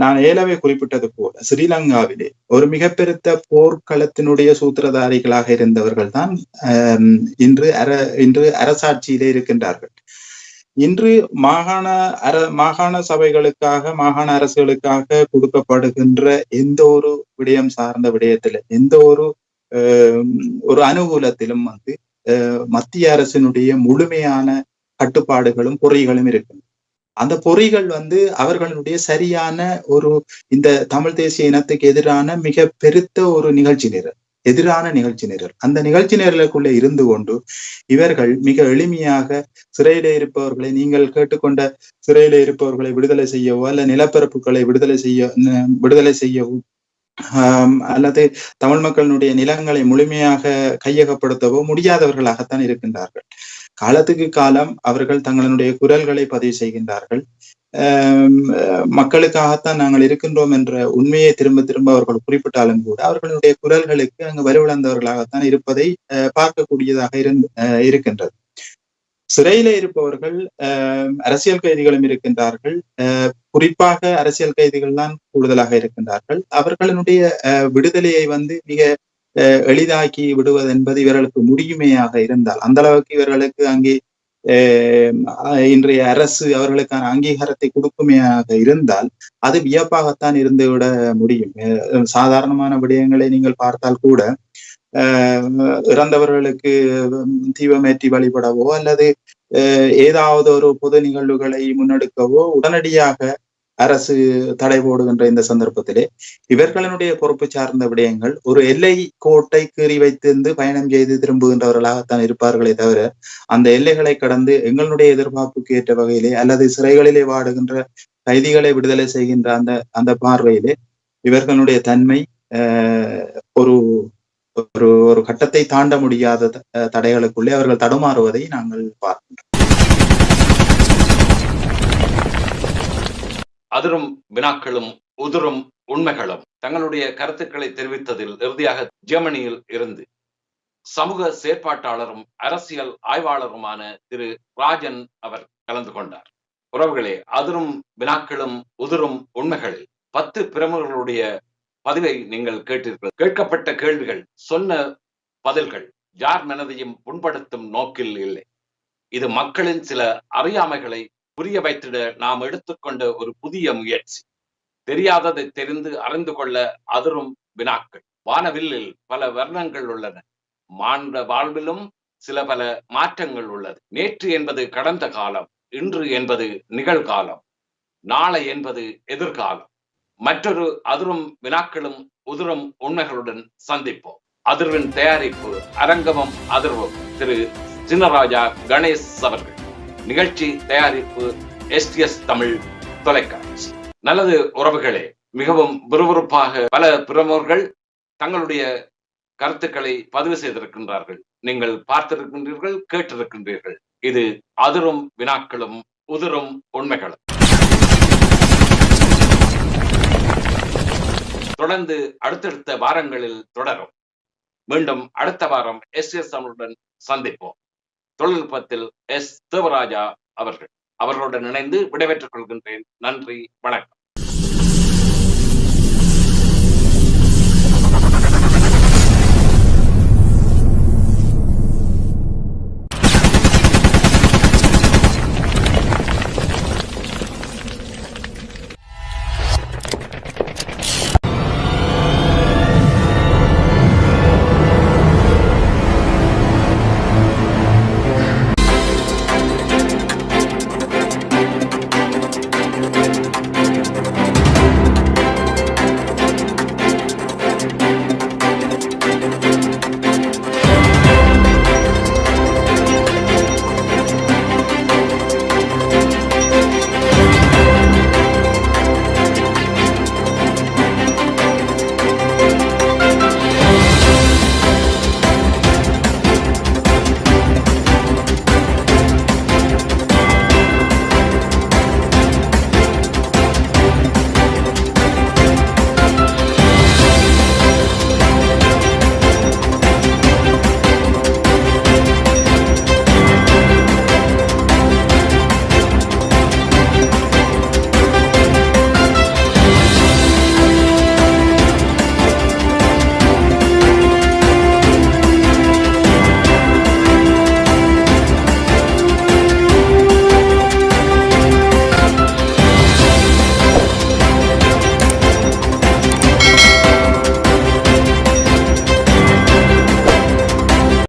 நான் ஏலவே குறிப்பிட்டது போல ஸ்ரீலங்காவிலே ஒரு மிக பெருத்த போர்க்களத்தினுடைய சூத்திரதாரிகளாக இருந்தவர்கள் தான் இன்று அரசாட்சியிலே இருக்கின்றார்கள். இன்று மாகாண சபைகளுக்காக, மாகாண அரசுகளுக்காக கொடுக்கப்படுகின்ற எந்த ஒரு விடயம் சார்ந்த விடயத்தில எந்த ஒரு அனுகூலத்திலும் மத்திய அரசினுடைய முழுமையான கட்டுப்பாடுகளும் பொறிகளும் இருக்கு. அந்த பொறிகள் அவர்களுடைய சரியான ஒரு இந்த தமிழ் தேசிய இனத்துக்கு எதிரான மிக பெருத்த ஒரு எதிரான நிகழ்ச்சி நிரல். அந்த நிகழ்ச்சி நிரலுக்குள்ளே இருந்து கொண்டு இவர்கள் மிக எளிமையாக சிறையில இருப்பவர்களை, நீங்கள் கேட்டுக்கொண்ட சிறையில இருப்பவர்களை விடுதலை செய்யவோ அல்ல நிலப்பரப்புகளை விடுதலை செய்யவோ அல்லது தமிழ் மக்களினுடைய நிலங்களை முழுமையாக கையகப்படுத்தவோ முடியாதவர்களாகத்தான் இருக்கின்றார்கள். காலத்துக்கு காலம் அவர்கள் தங்களுடைய குரல்களை பதிவு செய்கின்றார்கள். மக்களுக்காகத்தான் நாங்கள் இருக்கின்றோம் என்ற உண்மையை திரும்ப திரும்ப அவர்கள் குறிப்பிட்டாலும் கூட அவர்களுடைய குரல்களுக்கு அங்கு வலுவிழந்தவர்களாகத்தான் இருப்பதை பார்க்கக்கூடியதாக இருக்கின்றது. சிறையில இருப்பவர்கள் அரசியல் கைதிகளும் இருக்கின்றார்கள். குறிப்பாக அரசியல் கைதிகள் தான் கூடுதலாக இருக்கின்றார்கள். அவர்களுடைய விடுதலையை மிக எளிதாக்கி விடுவது என்பது இவர்களுக்கு முடியுமையாக இருந்தால், அந்த அளவுக்கு இவர்களுக்கு அங்கே இன்றைய அரசு அவர்களுக்கான அங்கீகாரத்தை கொடுக்குமையாக இருந்தால் அது வியப்பாகத்தான் இருந்துவிட முடியும். சாதாரணமான விடயங்களை நீங்கள் பார்த்தால் கூட இறந்தவர்களுக்கு தீபமேற்றி வழிபடவோ அல்லது ஏதாவது ஒரு பொது நிகழ்வுகளை முன்னெடுக்கவோ உடனடியாக அரசு தடை போடுகின்ற இந்த சந்தர்ப்பத்திலே இவர்களுடைய பொறுப்பு சார்ந்த விடயங்கள் ஒரு எல்லை கோட்டை கீறி வைத்திருந்து பயணம் செய்து திரும்புகின்றவர்களாகத்தான் இருப்பார்களே தவிர அந்த எல்லைகளை கடந்து எங்களுடைய எதிர்பார்ப்புக்கு ஏற்ற வகையிலே அல்லது சிறைகளிலே வாடுகின்ற கைதிகளை விடுதலை செய்கின்ற அந்த பார்வையிலே இவர்களுடைய தன்மை ஒரு ஒரு கட்டத்தை தாண்ட முடியாத தடைகளுக்குள்ளே அவர்கள் தடுமாறுவதை நாங்கள் பார்க்கின்றோம். அதிரும் வினாக்களும் உதிரும் உண்மைகளும் தங்களுடைய கருத்துக்களை தெரிவித்ததில் இறுதியாக ஜெர்மனியில் இருந்து சமூக செயற்பாட்டாளரும் அரசியல் ஆய்வாளருமான திரு ராஜன் அவர் கலந்து கொண்டார். உறவுகளே, அதிரும் வினாக்களும் உதிரும் உண்மைகளில் 10 பிரமுகர்களுடைய பதிவை நீங்கள் கேட்டீர்கள். கேட்கப்பட்ட கேள்விகள், சொன்ன பதில்கள் யார் மனதையும் புண்படுத்தும் நோக்கில் இல்லை. இது மக்களின் சில அறியாமைகளை புரிய வைத்திட நாம் எடுத்துக்கொண்ட ஒரு புதிய முயற்சி. தெரியாததை தெரிந்து அறிந்து கொள்ள அதிரும் வினாக்கள். வானவில்லில் பல வர்ணங்கள் உள்ளன. மாண்ட வாழ்விலும் சில பல மாற்றங்கள் உள்ளது. நேற்று என்பது கடந்த காலம், இன்று என்பது நிகழ்காலம், நாளை என்பது எதிர்காலம். மற்றொரு அதிரும் வினாக்களும் உதிரும் உண்மைகளுடன் சந்திப்போம். அதிர்வின் தயாரிப்பு அரங்கமும் அதிர்வும் திரு சின்னராஜா கணேஷ் அவர்கள். நிகழ்ச்சி தயாரிப்பு STS தமிழ் தொலைக்காட்சி. நல்லது உறவுகளே, மிகவும் விறுவிறுப்பாக பல பிரமுகர்கள் தங்களுடைய கருத்துக்களை பதிவு செய்திருக்கின்றார்கள். நீங்கள் பார்த்திருக்கின்றீர்கள், கேட்டிருக்கின்றீர்கள். இது அதிரும் வினாக்களும் உதிரும் உண்மைகளும். தொடர்ந்து அடுத்தடுத்த வாரங்களில் தொடரும். மீண்டும் அடுத்த வாரம் STS தமிழுடன் சந்திப்போம். தொழில்நுட்பத்தில் S. தேவராஜா அவர்களுடன் இணைந்து விடைபெற்றுக் கொள்கின்றேன். நன்றி, வணக்கம்.